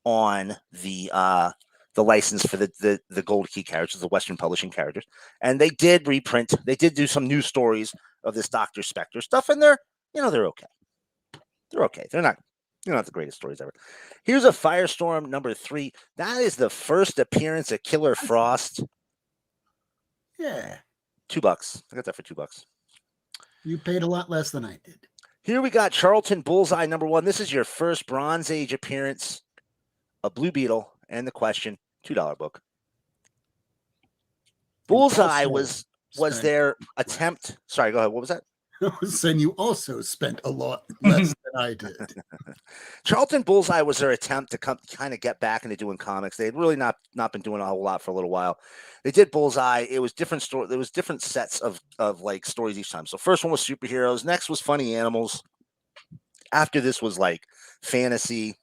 on the license for the Gold Key characters, the Western Publishing characters, and they did reprint. They did do some new stories of this Dr. Spector stuff, and they're okay. They're okay. They're not the greatest stories ever. Here's a Firestorm number 3. That is the first appearance of Killer Frost. Yeah. $2. I got that for $2. You paid a lot less than I did. Here we got Charlton Bullseye number 1. This is your first Bronze Age appearance of Blue Beetle and the Question. $2 book. Bullseye was their attempt. Sorry, go ahead. What was that? I was saying you also spent a lot less than I did. Charlton Bullseye was their attempt to kind of get back into doing comics. They had really not been doing a whole lot for a little while. They did Bullseye. It was different story. There was different sets of like stories each time. So first one was superheroes. Next was funny animals. After this was like fantasy.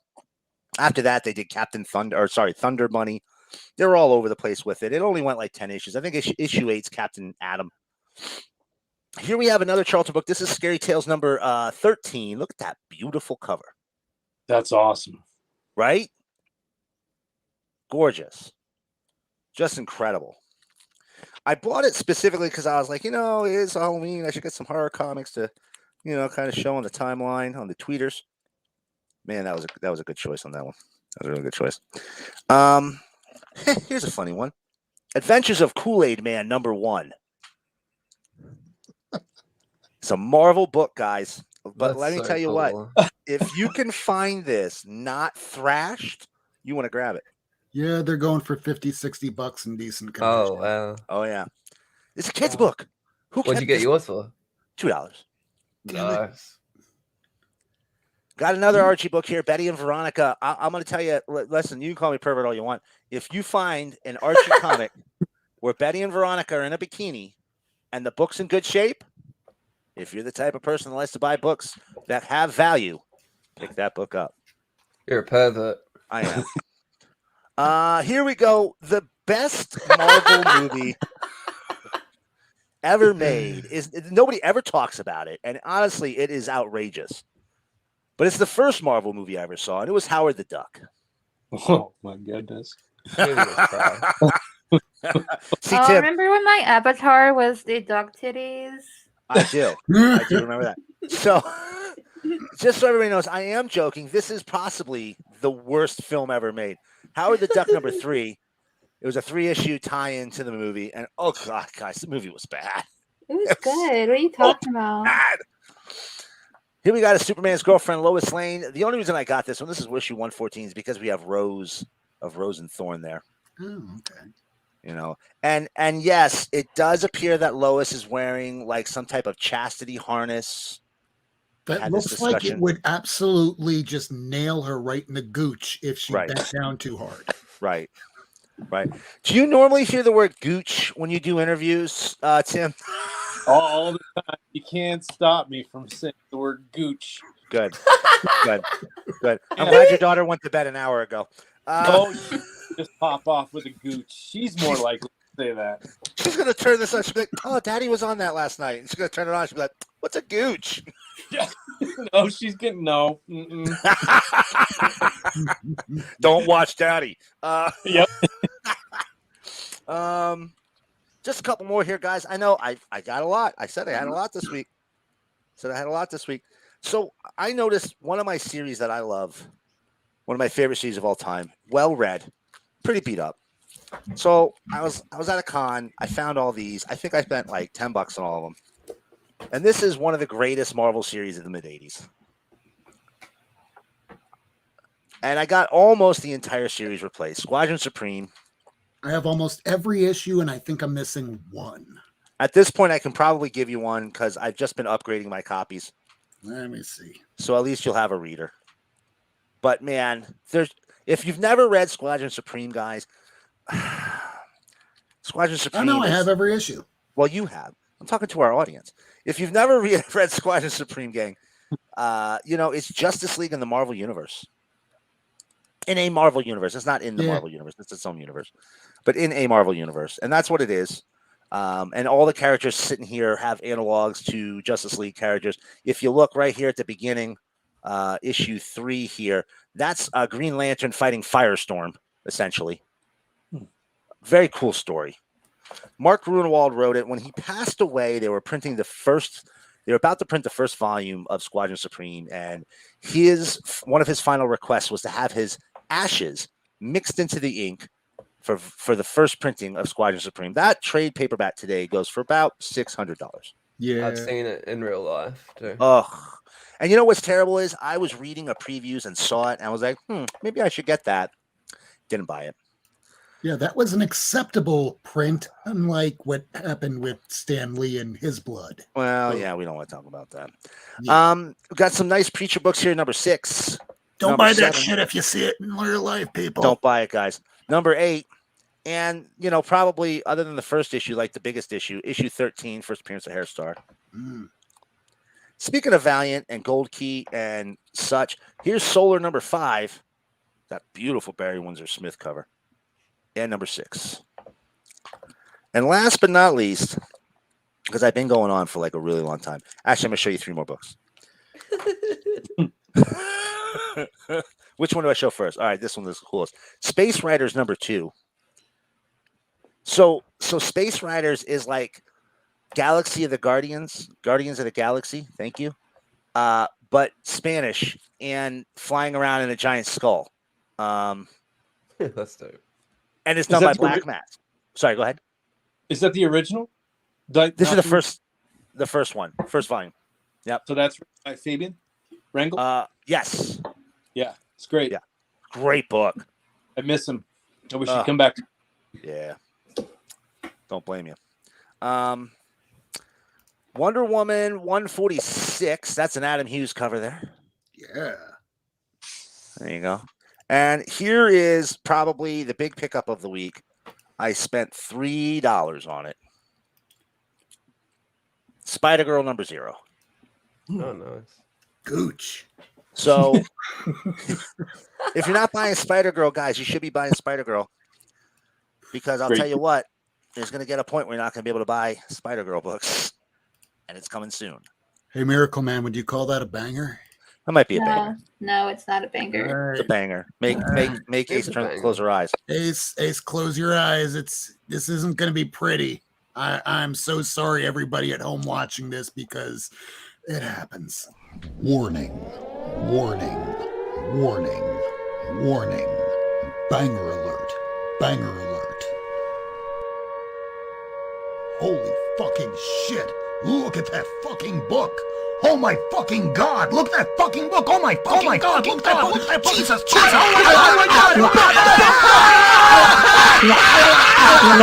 After that, they did Thunder Bunny. They were all over the place with it. It only went like 10 issues. I think issue 8's Captain Atom. Here we have another Charlton book. This is Scary Tales number 13. Look at that beautiful cover. That's awesome. Right? Gorgeous. Just incredible. I bought it specifically because I was like, it's Halloween. I should get some horror comics to, kind of show on the timeline, on the tweeters. Man, that was a good choice on that one. That was a really good choice. Here's a funny one. Adventures of Kool-Aid Man number 1. It's a Marvel book, guys. But let me tell you what. If you can find this not thrashed, you want to grab it. Yeah, they're going for $50-$60 in decent condition. Oh, wow. Oh, yeah. It's a kid's book. What'd you get yours for? $2. Nice. Got another Archie book here, Betty and Veronica. I'm going to tell you, listen, you can call me pervert all you want. If you find an Archie comic where Betty and Veronica are in a bikini and the book's in good shape, if you're the type of person that likes to buy books that have value, pick that book up. You're a pervert. I am. Here we go. The best Marvel movie ever made. Nobody ever talks about it, and honestly, it is outrageous. But it's the first Marvel movie I ever saw, and it was Howard the Duck. Oh my goodness! See, Tim, remember when my avatar was the duck titties? I do remember that. So, just so everybody knows, I am joking. This is possibly the worst film ever made. Howard the Duck number 3. It was a 3-issue tie-in to the movie, and oh god, guys, the movie was bad. It was good. What are you talking about? Bad. Here we got a Superman's girlfriend, Lois Lane. The only reason I got this one, this is issue 114, is because we have Rose and Thorn there. Oh, okay. You know, and yes, it does appear that Lois is wearing like some type of chastity harness. That looks like it would absolutely just nail her right in the gooch if she bent down too hard. Right. Do you normally hear the word gooch when you do interviews, Tim? All the time. You can't stop me from saying the word gooch. Good. I'm glad your daughter went to bed an hour ago. Just pop off with a gooch. She's more likely to say that. She's gonna turn this on. She'll be like, "Oh, Daddy was on that last night." And she's gonna turn it on. She'll be like, "What's a gooch?" Yeah. No, she's getting no. Don't watch Daddy. Yep. Just a couple more here, guys. I know I got a lot. I said I had a lot this week. So I noticed one of my series that I love, one of my favorite series of all time, well read, pretty beat up. So I was at a con. I found all these. I think I spent like $10 on all of them. And this is one of the greatest Marvel series of the mid-'80s. And I got almost the entire series replaced. Squadron Supreme. I have almost every issue, and I think I'm missing one. At this point, I can probably give you one because I've just been upgrading my copies. Let me see. So at least you'll have a reader. But man, if you've never read Squadron Supreme, guys, Squadron Supreme. I know I have every issue. Well, you have. I'm talking to our audience. If you've never read Squadron Supreme, gang, it's Justice League in the Marvel Universe. In a Marvel universe. It's not in the Marvel universe. It's its own universe. But in a Marvel universe. And that's what it is. And all the characters sitting here have analogs to Justice League characters. If you look right here at the beginning, issue 3 here, that's Green Lantern fighting Firestorm, essentially. Very cool story. Mark Grunewald wrote it. When he passed away, they were about to print the first volume of Squadron Supreme, and one of his final requests was to have his ashes mixed into the ink for the first printing of Squadron Supreme. That trade paperback today goes for about $600. Yeah, I've seen it in real life too. Oh, and you know what's terrible is I was reading a previews and saw it, and I was like, maybe I should get that. Didn't buy it. Yeah, that was an acceptable print, unlike what happened with Stan Lee and his blood. Well, yeah, we don't want to talk about that. Yeah. We've got some nice Preacher books here. Number 6. Don't buy that shit if you see it in real life, people. Don't buy it, guys. Number 8. And, probably other than the first issue, like the biggest issue, issue 13, first appearance of Hairstar. Speaking of Valiant and Gold Key and such, here's Solar number 5. That beautiful Barry Windsor Smith cover. And number 6. And last but not least, because I've been going on for like a really long time. Actually, I'm going to show you 3 more books. Which one do I show first? All right, this one is the coolest. Space Riders number 2. So Space Riders is like Galaxy of the Guardians of the Galaxy. Thank you. But Spanish and flying around in a giant skull. That's dope. And it's done by Black Mask. Sorry, go ahead. Is that the original? This is the first one, first volume. Yep. So that's by Fabian Wrangle? Yes. Yeah, it's great. Yeah. Great book. I miss him. I wish he'd come back. Yeah. Don't blame you. Wonder Woman 146. That's an Adam Hughes cover there. Yeah. There you go. And here is probably the big pickup of the week. I spent $3 on it. Spider-Girl number 0. Oh, nice. Gooch. So, if you're not buying Spider-Girl, guys, you should be buying Spider-Girl. because I'll Great. tell you what, there's going to get a point where you're not going to be able to buy Spider-Girl books, and it's coming soon. Hey, Miracle Man, would you call that a banger? That might be a banger. No, it's not a banger. It's a banger. Make Ace close her eyes. Ace, close your eyes. This isn't going to be pretty. I'm so sorry, everybody at home watching this, because it happens. Warning, warning, warning, warning. Banger alert, banger alert. Holy fucking shit. Look at that fucking book. Oh my fucking God. Look at that fucking book. Oh my fucking God. Look at that book. Jesus. Oh my God.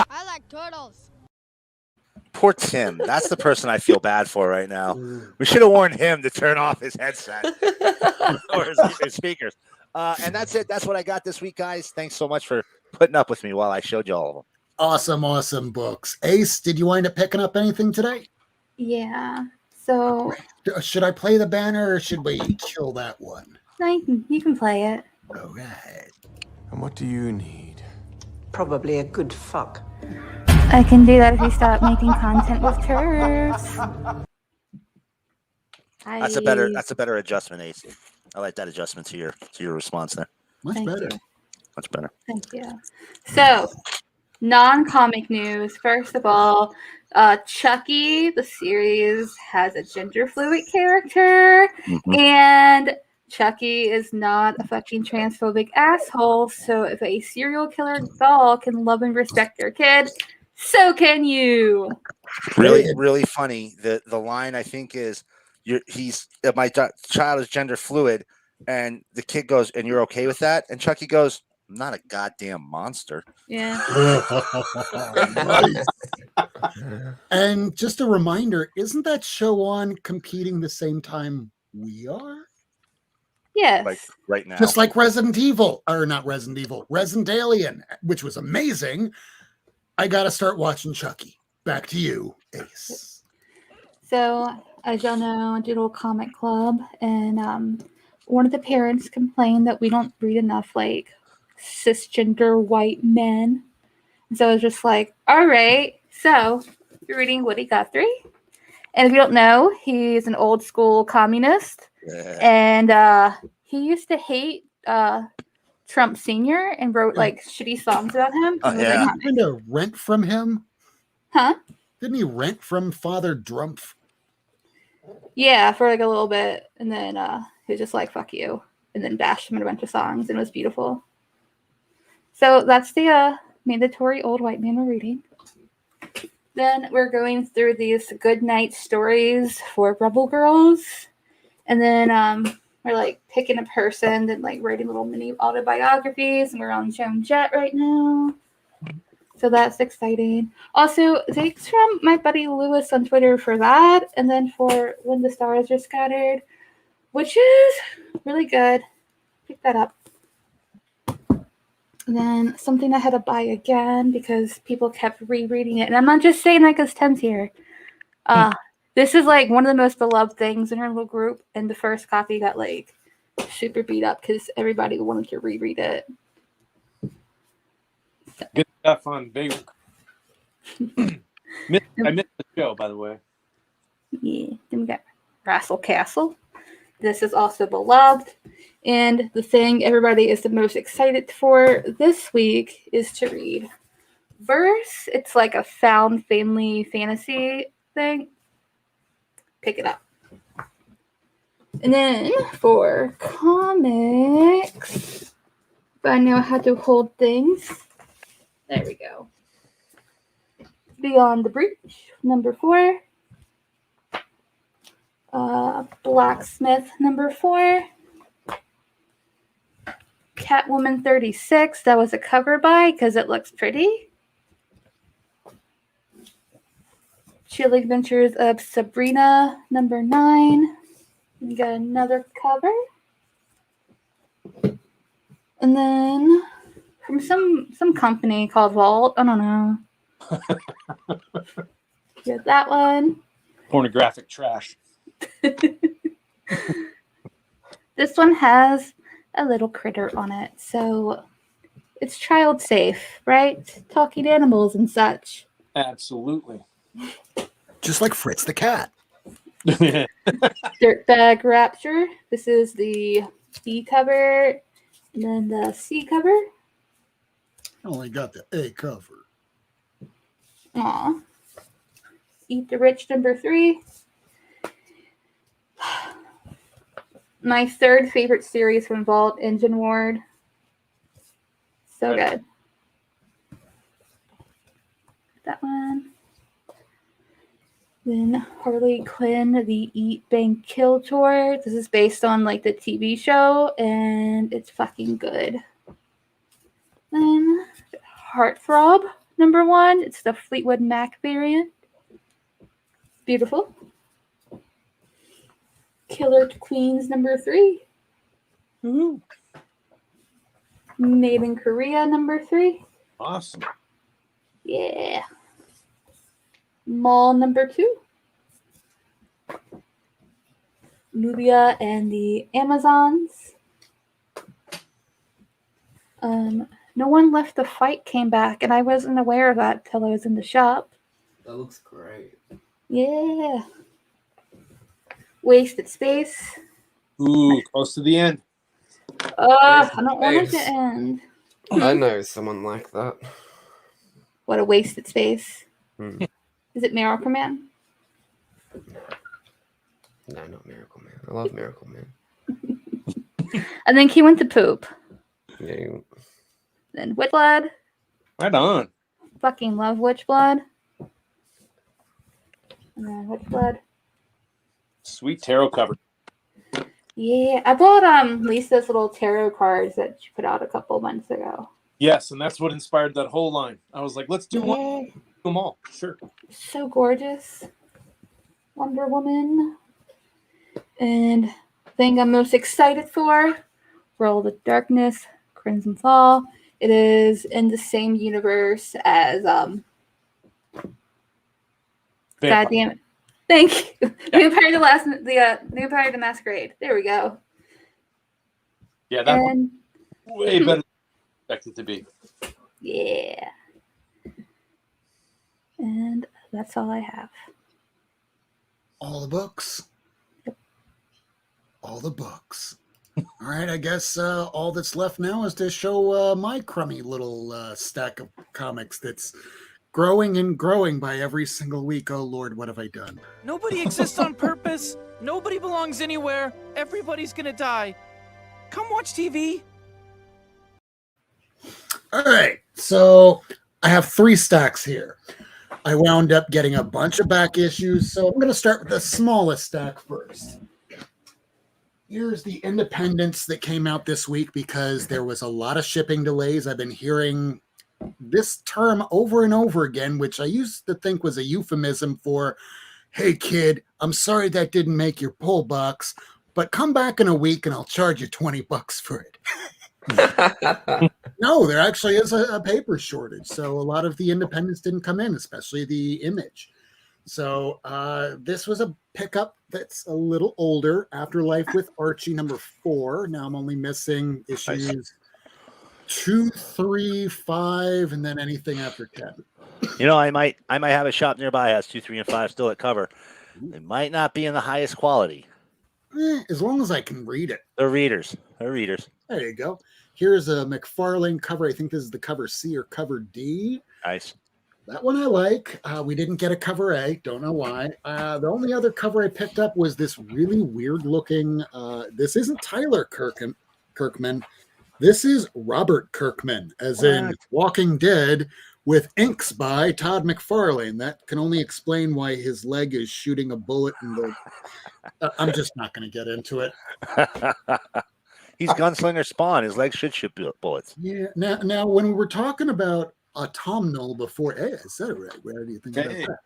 I like turtles. Poor Tim. That's the person I feel bad for right now. We should have warned him to turn off his headset or his speakers. And that's it. That's what I got this week, guys. Thanks so much for putting up with me while I showed you all of them. Awesome books. Ace, did you wind up picking up anything today? Yeah. So should I play the banner or should we kill that one? no, you can play it. All right. And what do you need? Probably a good fuck. I can do that if you stop making content with turfs. That's a better adjustment, Ace. I like that adjustment to your response there. Much better. Much better. Thank you. So, non-comic news. First of all, Chucky, the series, has a gender fluid character, and Chucky is not a fucking transphobic asshole. So if a serial killer doll can love and respect their kid, so can you. Really funny. The line I think is, my child is gender fluid, and the kid goes, and you're okay with that? And Chucky goes, I'm not a goddamn monster. Yeah. Nice. And just a reminder, isn't that show on competing the same time we are? Yes. Like right now. Just like Resident Alien, which was amazing. I got to start watching Chucky. Back to you, Ace. So, as y'all know, I did a little comic club, and one of the parents complained that we don't read enough, like, cisgender white men. And so I was just like, all right, so you're reading Woody Guthrie. And if you don't know, he's an old school communist. Yeah. And he used to hate Trump Sr. and wrote like shitty songs about him. Yeah. Like, kind of rent from him? Huh? Didn't he rent from Father Drumpf? Yeah, for like a little bit. And then he was just like, fuck you. And then bashed him in a bunch of songs, and it was beautiful. So that's the mandatory old white man we're reading. Then we're going through these good night stories for Rebel Girls. And then we're like picking a person and like writing little mini autobiographies. And we're on Joan Jett right now. So that's exciting. Also, thanks from my buddy Lois on Twitter for that. And then for When the Stars Are Scattered, which is really good. Pick that up. And then something I had to buy again because people kept rereading it. And I'm not just saying that because Tim's here. This is like one of the most beloved things in our little group. And the first copy got like super beat up because everybody wanted to reread it. So. Good stuff on Big. I missed the show, by the way. Yeah. Then we got Rassle Castle. This is also beloved. And the thing everybody is the most excited for this week is to read Verse. It's like a found family fantasy thing. Pick it up. And then for comics, if I know how to hold things. There we go. Beyond the Breach, number 4. Blacksmith, number 4. Catwoman 36. That was a cover by because it looks pretty. Chilling Adventures of Sabrina, number 9. We got another cover. And then from some company called Vault. I don't know. Get that one. Pornographic trash. This one has a little critter on it. So It's child safe, right? Talking animals and such. Absolutely. Just like Fritz the cat. Dirtbag Rapture. This is the B cover, and then the C cover. Only got the A cover. Aw. Eat the Rich number 3. My third favorite series from Vault, Engine Ward. So good. That one. Then Harley Quinn, the Eat, Bang, Kill tour. This is based on like the TV show, and it's fucking good. Then Heartthrob number 1. It's the Fleetwood Mac variant. Beautiful. Killer Queens number 3. Woo-hoo. Made in Korea number 3. Awesome. Yeah. Mall number 2. Nubia and the Amazons. No One Left to Fight came back, and I wasn't aware of that till I was in the shop. That looks great. Yeah. Wasted Space. Ooh, close to the end. I don't want it to end. I know someone like that. What a wasted space. Hmm. Is it Miracle Man? No, not Miracle Man. I love Miracle Man. And then he went to poop. Yeah. Then Witchblood. Right on. Fucking love Witchblood. And then Witchblood. Sweet tarot cover. Yeah, I bought Lisa's little tarot cards that she put out a couple months ago. Yes, and that's what inspired that whole line. I was like, let's do one. Do them all. Sure. So gorgeous. Wonder Woman. And thing I'm most excited for, World of Darkness, Crimson Fall. It is in the same universe as goddamn it. Thank you. Vampire the Masquerade. There we go. Yeah, that one way better than I expected to be. Yeah. And that's all I have. All the books. Yep. All the books. All right, I guess all that's left now is to show my crummy little stack of comics that's growing and growing by every single week. Oh, Lord, what have I done? Nobody exists on purpose. Nobody belongs anywhere. Everybody's gonna die. Come watch TV. All right, so I have 3 stacks here. I wound up getting a bunch of back issues, so I'm going to start with the smallest stack first. Here's the Independents that came out this week because there was a lot of shipping delays. I've been hearing this term over and over again, which I used to think was a euphemism for, hey, kid, I'm sorry that didn't make your pull box, but come back in a week and I'll charge you $20 for it. No, there actually is a paper shortage. So a lot of the independents didn't come in, especially the Image. So this was a pickup that's a little older. Afterlife with Archie number 4. Now I'm only missing issues 2, 3, 5, and then anything after 10. You know, I might have a shop nearby that has 2, 3, and 5 still at cover. It might not be in the highest quality. As long as I can read it. They're readers. They're readers. There you go. Here's a McFarlane cover. I think this is the cover C or cover D. Nice. That one I like. We didn't get a cover A. Don't know why. The only other cover I picked up was this really weird looking. This isn't Tyler Kirkman. This is Robert Kirkman, as in Walking Dead, with inks by Todd McFarlane. That can only explain why his leg is shooting a bullet in the. I'm just not going to get into it. He's Gunslinger Spawn. His legs should shoot bullets. Yeah. Now, when we were talking about autumnal before, hey, I said it right. Where do you think about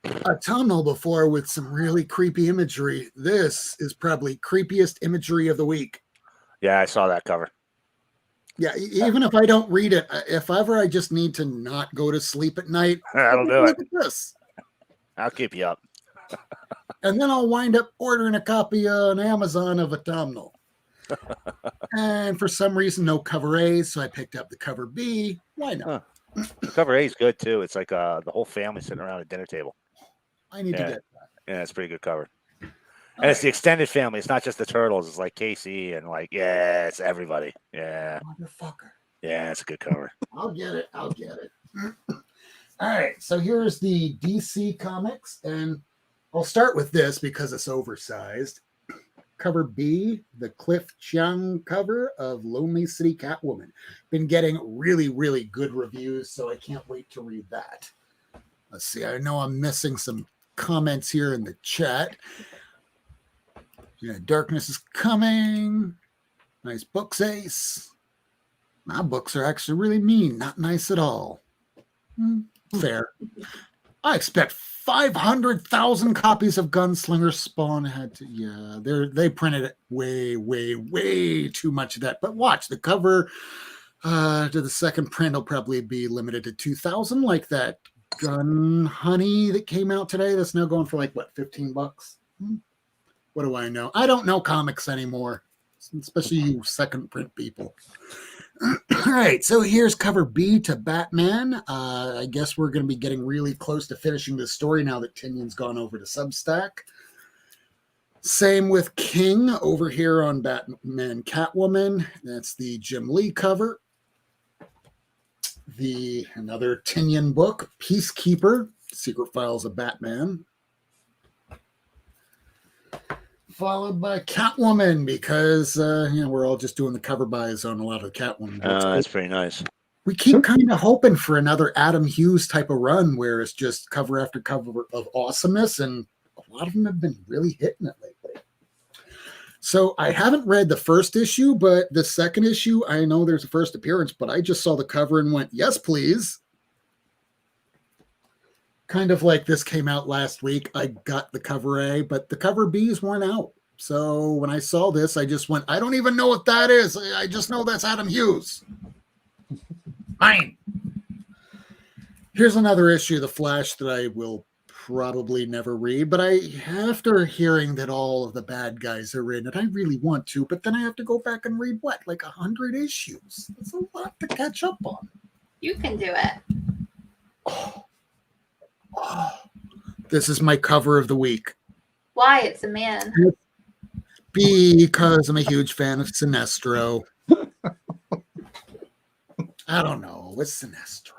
that? Autumnal before with some really creepy imagery. This is probably creepiest imagery of the week. Yeah, I saw that cover. Yeah, even if I don't read it, if ever I just need to not go to sleep at night, I'll do look it. at this. I'll keep you up. And then I'll wind up ordering a copy on Amazon of Autumnal. And for some reason, no cover A, so I picked up the cover B. Why not? The cover A is good too. It's like the whole family sitting around a dinner table. I need to get that. Yeah, it's a pretty good cover. And it's the extended family. It's not just the turtles. It's like Casey and like, yeah, it's everybody. Yeah. Motherfucker. Yeah, it's a good cover. I'll get it. All right. So here's the DC comics. And I'll start with this because it's oversized. Cover B, the Cliff Chiang cover of Lonely City Catwoman. Been getting really, really good reviews, so I can't wait to read that. Let's see. I know I'm missing some comments here in the chat. Yeah, Darkness is Coming. Nice books, Ace. My books are actually really mean, not nice at all. Fair. I expect 500,000 copies of Gunslinger Spawn had to. Yeah, they printed it way too much of that. But watch the cover to the second print will probably be limited to 2,000, like that Gun Honey that came out today. That's now going for like what, $15? What do I know? I don't know comics anymore, especially you second print people. All right, so here's cover B to Batman. I guess we're going to be getting really close to finishing this story now that Tynion's gone over to Substack. Same with King over here on Batman Catwoman. That's the Jim Lee cover. Another Tynion book, Peacekeeper, Secret Files of Batman. Followed by Catwoman, because we're all just doing the cover buys on a lot of the Catwoman books. That's pretty nice. We keep kind of hoping for another Adam Hughes type of run where it's just cover after cover of awesomeness, and a lot of them have been really hitting it lately. So I haven't read the first issue, but the second issue, I know there's a first appearance, but I just saw the cover and went, yes, please. Kind of like this came out last week. I got the cover A, but the cover B's weren't out. So when I saw this, I just went, I don't even know what that is. I just know that's Adam Hughes. Fine. Here's another issue of The Flash that I will probably never read, but after hearing that all of the bad guys are in it, I really want to, but then I have to go back and read what, like 100 issues? That's a lot to catch up on. You can do it. Oh, this is my cover of the week. Why? It's a man. Because I'm a huge fan of Sinestro. I don't know. It's Sinestro.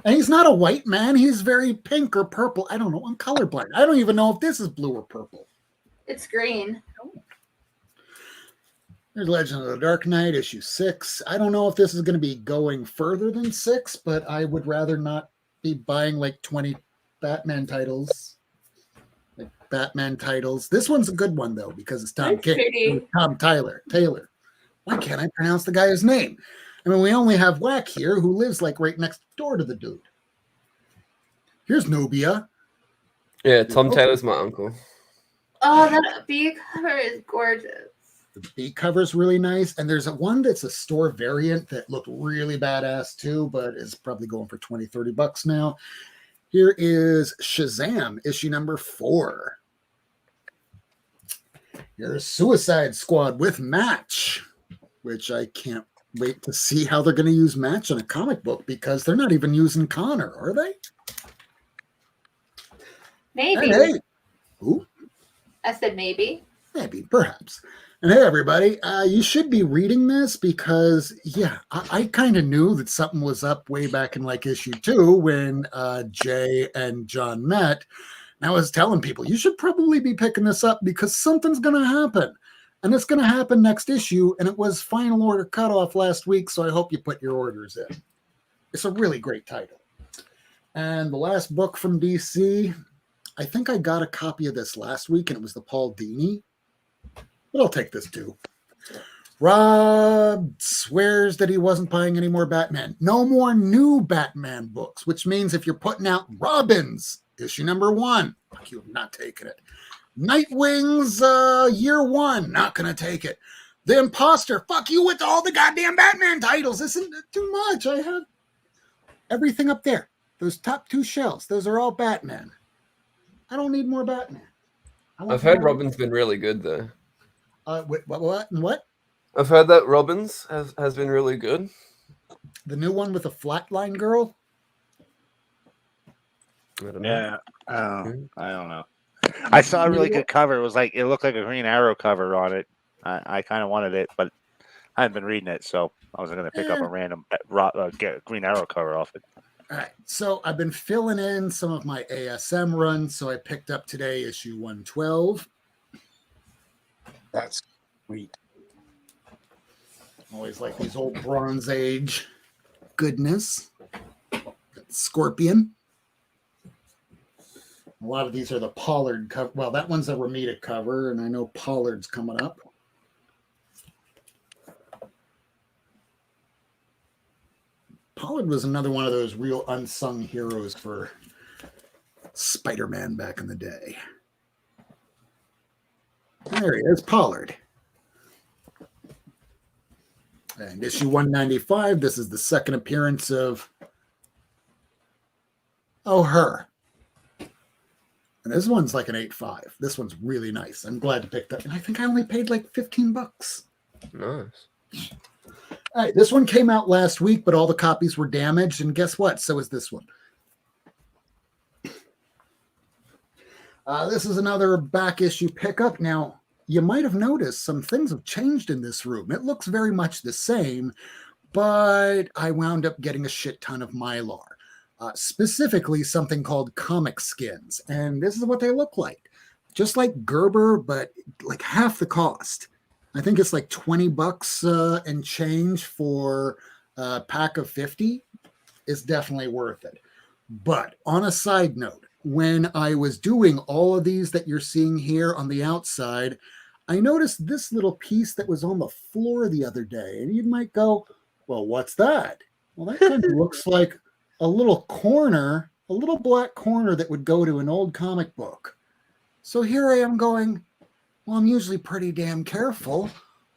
And he's not a white man. He's very pink or purple. I don't know. I'm colorblind. I don't even know if this is blue or purple. It's green. There's Legend of the Dark Knight, issue 6. I don't know if this is going to be going further than 6, but I would rather not be buying like 20 Batman titles. Like Batman titles. This one's a good one, though, because it's Tom Taylor. Why can't I pronounce the guy's name? I mean, we only have Whack here, who lives like right next door to the dude. Here's Nubia. Yeah, Tom Taylor's my uncle. Oh, that B cover is gorgeous. The B cover's really nice, and there's one that's a store variant that looked really badass too, but is probably going for $20-30 now. Here is Shazam, issue number 4. Here's Suicide Squad with Match, which I can't wait to see how they're going to use Match in a comic book, because they're not even using Connor, are they? Maybe. Hey. Ooh. I said maybe. Maybe, perhaps. And hey, everybody, you should be reading this because, yeah, I kind of knew that something was up way back in like issue 2 when Jay and John met. And I was telling people, you should probably be picking this up because something's going to happen. And it's going to happen next issue. And it was final order cutoff last week, so I hope you put your orders in. It's a really great title. And the last book from DC, I think I got a copy of this last week, and it was the Paul Dini. But I'll take this too. Rob swears that he wasn't buying any more Batman. No more new Batman books, which means if you're putting out Robins, issue number 1, fuck you, I'm not taking it. Nightwing's year 1, not going to take it. The Imposter, fuck you with all the goddamn Batman titles. Isn't it too much? I have everything up there. Those top 2 shelves, those are all Batman. I don't need more Batman. I've heard Robin's been really good, though. What? I've heard that Robbins has been really good. The new one with the flatline girl? Yeah. I don't know. I saw a really good cover. It looked like a Green Arrow cover on it. I kind of wanted it, but I haven't been reading it, so I wasn't going to pick up a random Green Arrow cover off it. All right, so I've been filling in some of my ASM runs, so I picked up today issue 112. That's sweet. Always like these old Bronze Age goodness. Scorpion. A lot of these are the Pollard cover. Well, that one's a Ramita cover, and I know Pollard's coming up. Pollard was another one of those real unsung heroes for Spider-Man back in the day. There he is, Pollard. And issue 195, this is the second appearance of her. And this one's like an 8.5. This one's really nice. I'm glad to pick that. And I think I only paid like $15. Nice. All right, this one came out last week, but all the copies were damaged. And guess what? So is this one. This is another back issue pickup. Now, you might have noticed some things have changed in this room. It looks very much the same, but I wound up getting a shit ton of Mylar. Specifically something called comic skins. And this is what they look like. Just like Gerber, but like half the cost. I think it's like $20 and change for a pack of 50. It's definitely worth it. But on a side note, when I was doing all of these that you're seeing here on the outside, I noticed this little piece that was on the floor the other day. And you might go, well, what's that? Well, that kind of looks like a little corner, a little black corner that would go to an old comic book. So here I am going, well, I'm usually pretty damn careful.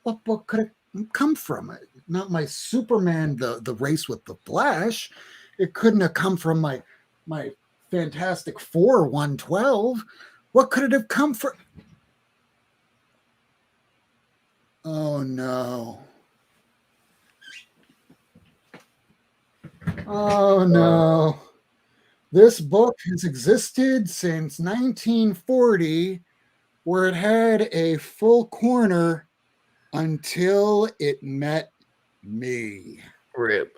What book could it come from? Not my Superman, the race with the Flash. It couldn't have come from my Fantastic Four 112. What could it have come from? Oh, no. Oh, no. This book has existed since 1940, where it had a full corner until it met me. RIP.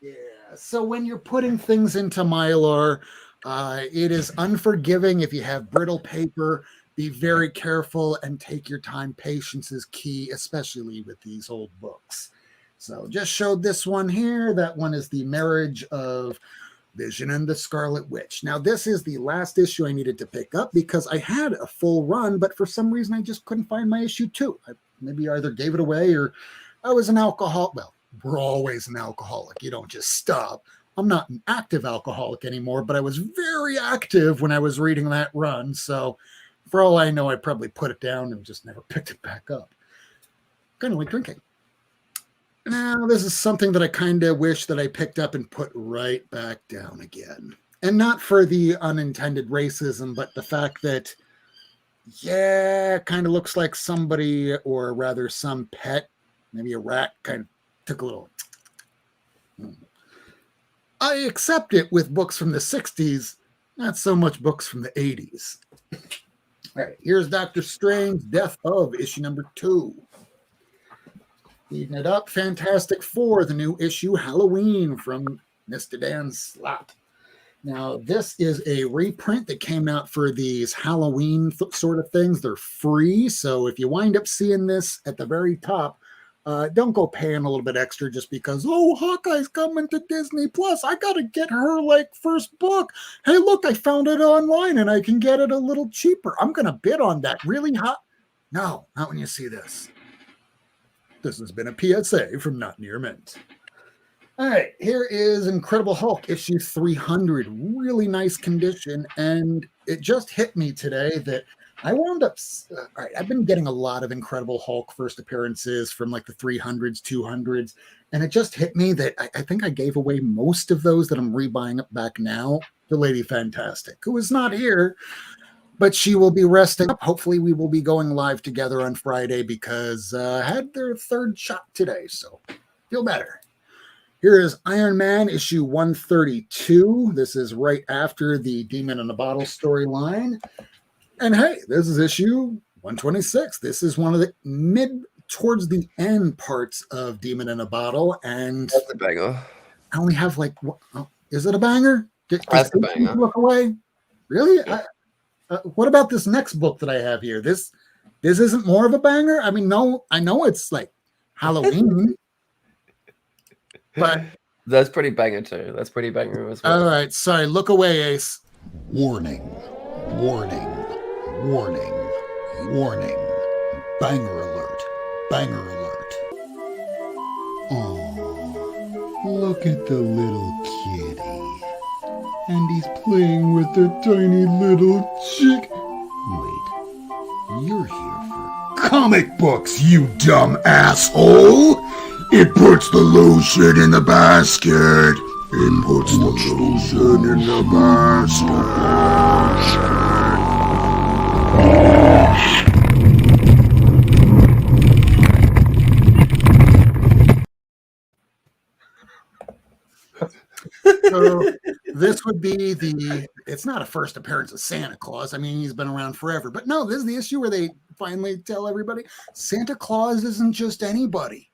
Yeah. So when you're putting things into Mylar, it is unforgiving if you have brittle paper. Be very careful and take your time. Patience is key, especially with these old books. So just showed this one here. That one is the marriage of Vision and the Scarlet Witch. Now, this is the last issue I needed to pick up because I had a full run, but for some reason I just couldn't find my issue 2. I maybe either gave it away or I was an alcoholic. Well, we're always an alcoholic. You don't just stop. I'm not an active alcoholic anymore, but I was very active when I was reading that run. So for all I know, I probably put it down and just never picked it back up. Kind of like drinking. Now, this is something that I kind of wish that I picked up and put right back down again. And not for the unintended racism, but the fact that, yeah, kind of looks like somebody, or rather some pet, maybe a rat, kind of took a little. I accept it with books from the 60s, not so much books from the 80s. All right, here's Dr. Strange, Death of, issue number 2. Eating it up, Fantastic Four, the new issue, Halloween, from Mr. Dan Slott. Now, this is a reprint that came out for these Halloween sort of things. They're free, so if you wind up seeing this at the very top, don't go paying a little bit extra just because, oh, Hawkeye's coming to Disney Plus. I got to get her, like, first book. Hey, look, I found it online, and I can get it a little cheaper. I'm going to bid on that. Really hot? No, not when you see this. This has been a PSA from Not Near Mint. All right, here is Incredible Hulk, issue 300. Really nice condition, and it just hit me today that I wound up... all right, I've been getting a lot of Incredible Hulk first appearances from like the 300s, 200s, and it just hit me that I think I gave away most of those that I'm rebuying back now to Lady Fantastic, who is not here. but she will be resting up. Hopefully we will be going live together on Friday because had their third shot today, so feel better. Here is Iron Man issue 132. This is right after the Demon in a Bottle storyline. And hey, this is issue 126. This is one of the towards the end parts of Demon in a Bottle. And that's a banger. I only have is it a banger? That's a banger. Look away. Really? Yeah. What about this next book that I have here? This isn't more of a banger? I mean, no, I know it's like Halloween. But that's pretty banger too. That's pretty banger as well. All right, sorry. Look away, Ace. Warning, warning, warning, warning. Banger alert, banger alert. Oh, look at the little kitty. And he's playing with the tiny little chick. Wait, you're here for comic books, you dumb asshole! It puts the lotion in the basket. It puts the lotion in the basket. So this would be it's not a first appearance of Santa Claus. I mean, he's been around forever. But no, this is the issue where they finally tell everybody Santa Claus isn't just anybody.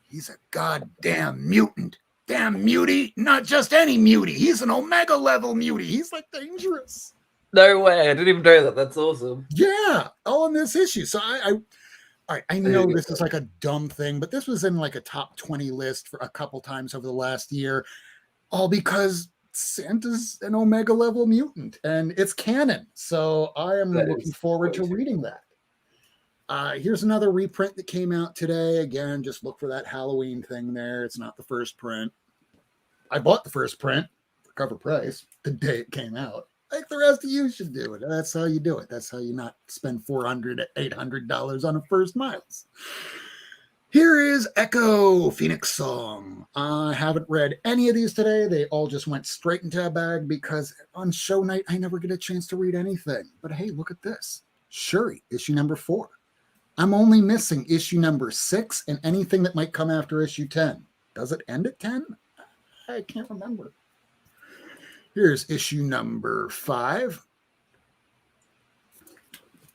He's a goddamn mutant. Damn mutie. Not just any mutie. He's an Omega level mutie. He's like dangerous. No way. I didn't even know that. That's awesome. Yeah. All in this issue. So I know this is like a dumb thing, but this was in like a top 20 list for a couple times over the last year. All because Santa's an Omega level mutant and it's canon. So I am looking forward to reading that. Here's another reprint that came out today. Again, just look for that Halloween thing there. It's not the first print. I bought the first print for cover price the day it came out. Like the rest of you should do it. That's how you do it. That's how you not spend $400 to $800 on a first miles. Here is Echo Phoenix Song. I haven't read any of these today. They all just went straight into a bag because on show night, I never get a chance to read anything. But hey, look at this. Shuri, issue number 4. I'm only missing issue number 6 and anything that might come after issue 10. Does it end at 10? I can't remember. Here's issue number 5.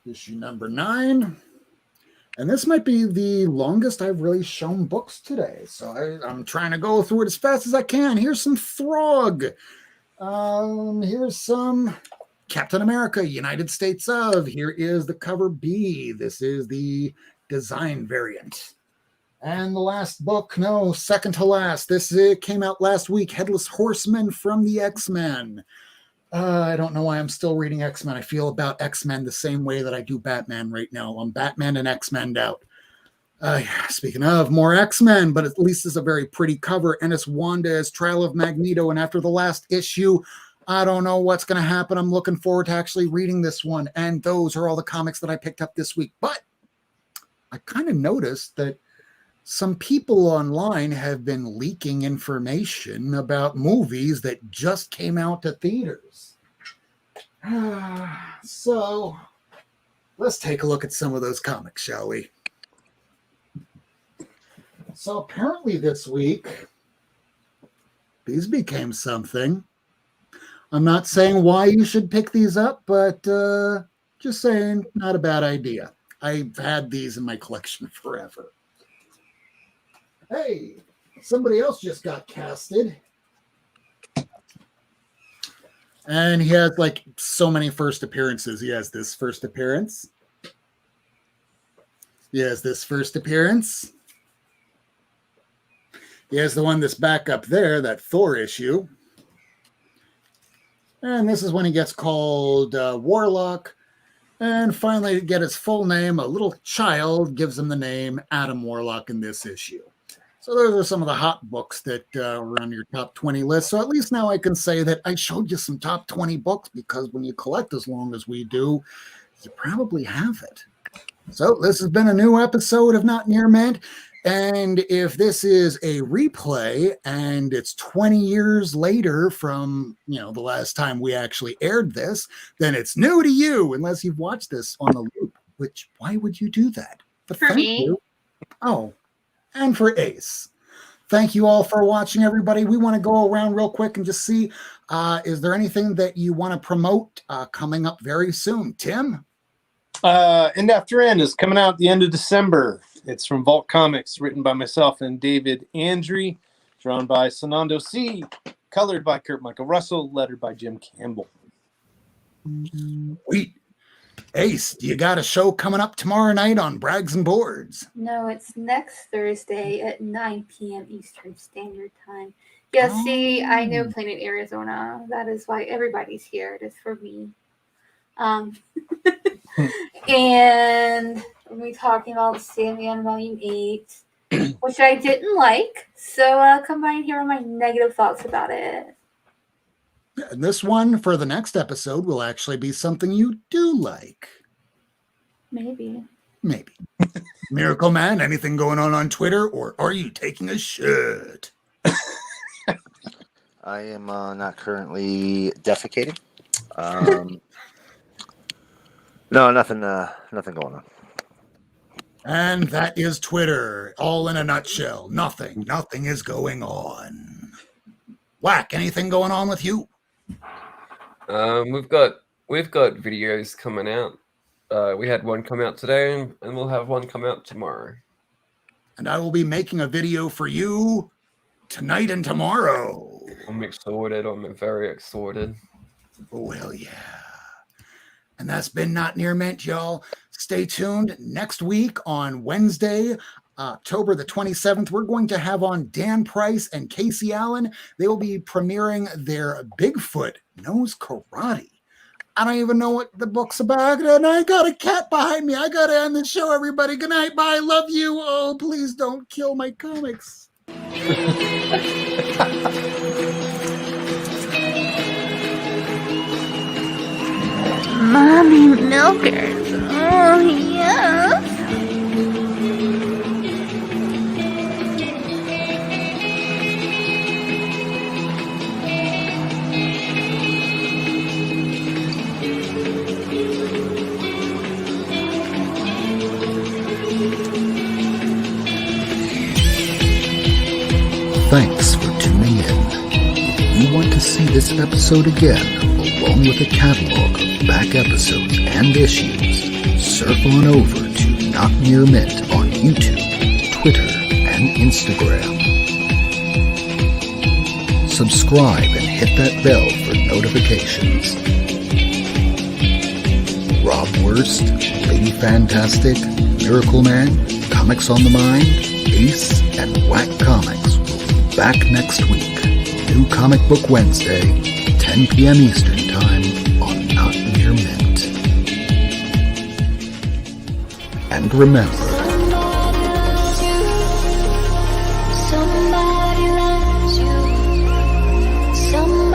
Issue number 9. And this might be the longest I've really shown books today. So I'm trying to go through it as fast as I can. Here's some Throg. Here's some Captain America, United States of. Here is the cover B. This is the design variant. And the last book, no, second to last. This came out last week, Headless Horseman from the X-Men. I don't know why I'm still reading X-Men. I feel about X-Men the same way that I do Batman right now. I'm Batman and X-Men out. Speaking of, more X-Men, but at least it's a very pretty cover. And it's Wanda as Trial of Magneto. And after the last issue, I don't know what's going to happen. I'm looking forward to actually reading this one. And those are all the comics that I picked up this week. But I kind of noticed that some people online have been leaking information about movies that just came out to theaters. So let's take a look at some of those comics, shall we? So apparently this week, these became something. I'm not saying why you should pick these up, but just saying, not a bad idea. I've had these in my collection forever. Hey, somebody else just got casted. And he has like so many first appearances. He has this first appearance. He has this first appearance. He has the one that's back up there, that Thor issue. And this is when he gets called Warlock. And finally, to get his full name, a little child gives him the name Adam Warlock in this issue. So those are some of the hot books that were on your top 20 list. So at least now I can say that I showed you some top 20 books because when you collect as long as we do, you probably have it. So this has been a new episode of Not Near Mint. And if this is a replay and it's 20 years later from, the last time we actually aired this, then it's new to you unless you've watched this on the loop, which why would you do that? But For me. you. Oh, and for Ace. Thank you all for watching, everybody. We want to go around real quick and just see, is there anything that you want to promote coming up very soon? Tim? End After End is coming out at the end of December. It's from Vault Comics, written by myself and David Andry, drawn by Sanando C, colored by Kurt Michael Russell, lettered by Jim Campbell. Wait, Ace, you got a show coming up tomorrow night on Brags and Boards? No, it's next Thursday at 9 p.m. Eastern Standard Time. Yeah, see, I know Planet Arizona. That is why everybody's here. It is for me. And we're talking about Sandman Volume 8, which I didn't like. So come by and hear my negative thoughts about it. And this one for the next episode will actually be something you do like. Maybe. Miracle Man, anything going on Twitter, or are you taking a shit? I am not currently defecating. No, nothing going on. And that is Twitter, all in a nutshell. Nothing is going on. Whack, anything going on with you? We've got videos coming out. We had one come out today, and we'll have one come out tomorrow. And I will be making a video for you tonight and tomorrow. I'm excited. I'm very excited. Well, yeah. And that's been Not Near Mint, y'all. Stay tuned. Next week on Wednesday, October the 27th, we're going to have on Dan Price and Casey Allen. They will be premiering their Bigfoot Knows Karate. I don't even know what the book's about, and I got a cat behind me. I got to end the show, everybody. Good night. Bye. Love you. Oh, please don't kill my comics. Mommy milkers. Oh, yes. Thanks for tuning in. If you want to see this episode again, along with a catalog of back episodes and issues, surf on over to Not Near Mint on YouTube, Twitter, and Instagram. Subscribe and hit that bell for notifications. Rob Worst, Lady Fantastic, Miracle Man, Comics on the Mind, Ace, and Whack Comics will be back next week. New Comic Book Wednesday, 10 p.m. Eastern Time on Not Near Mint. And remember,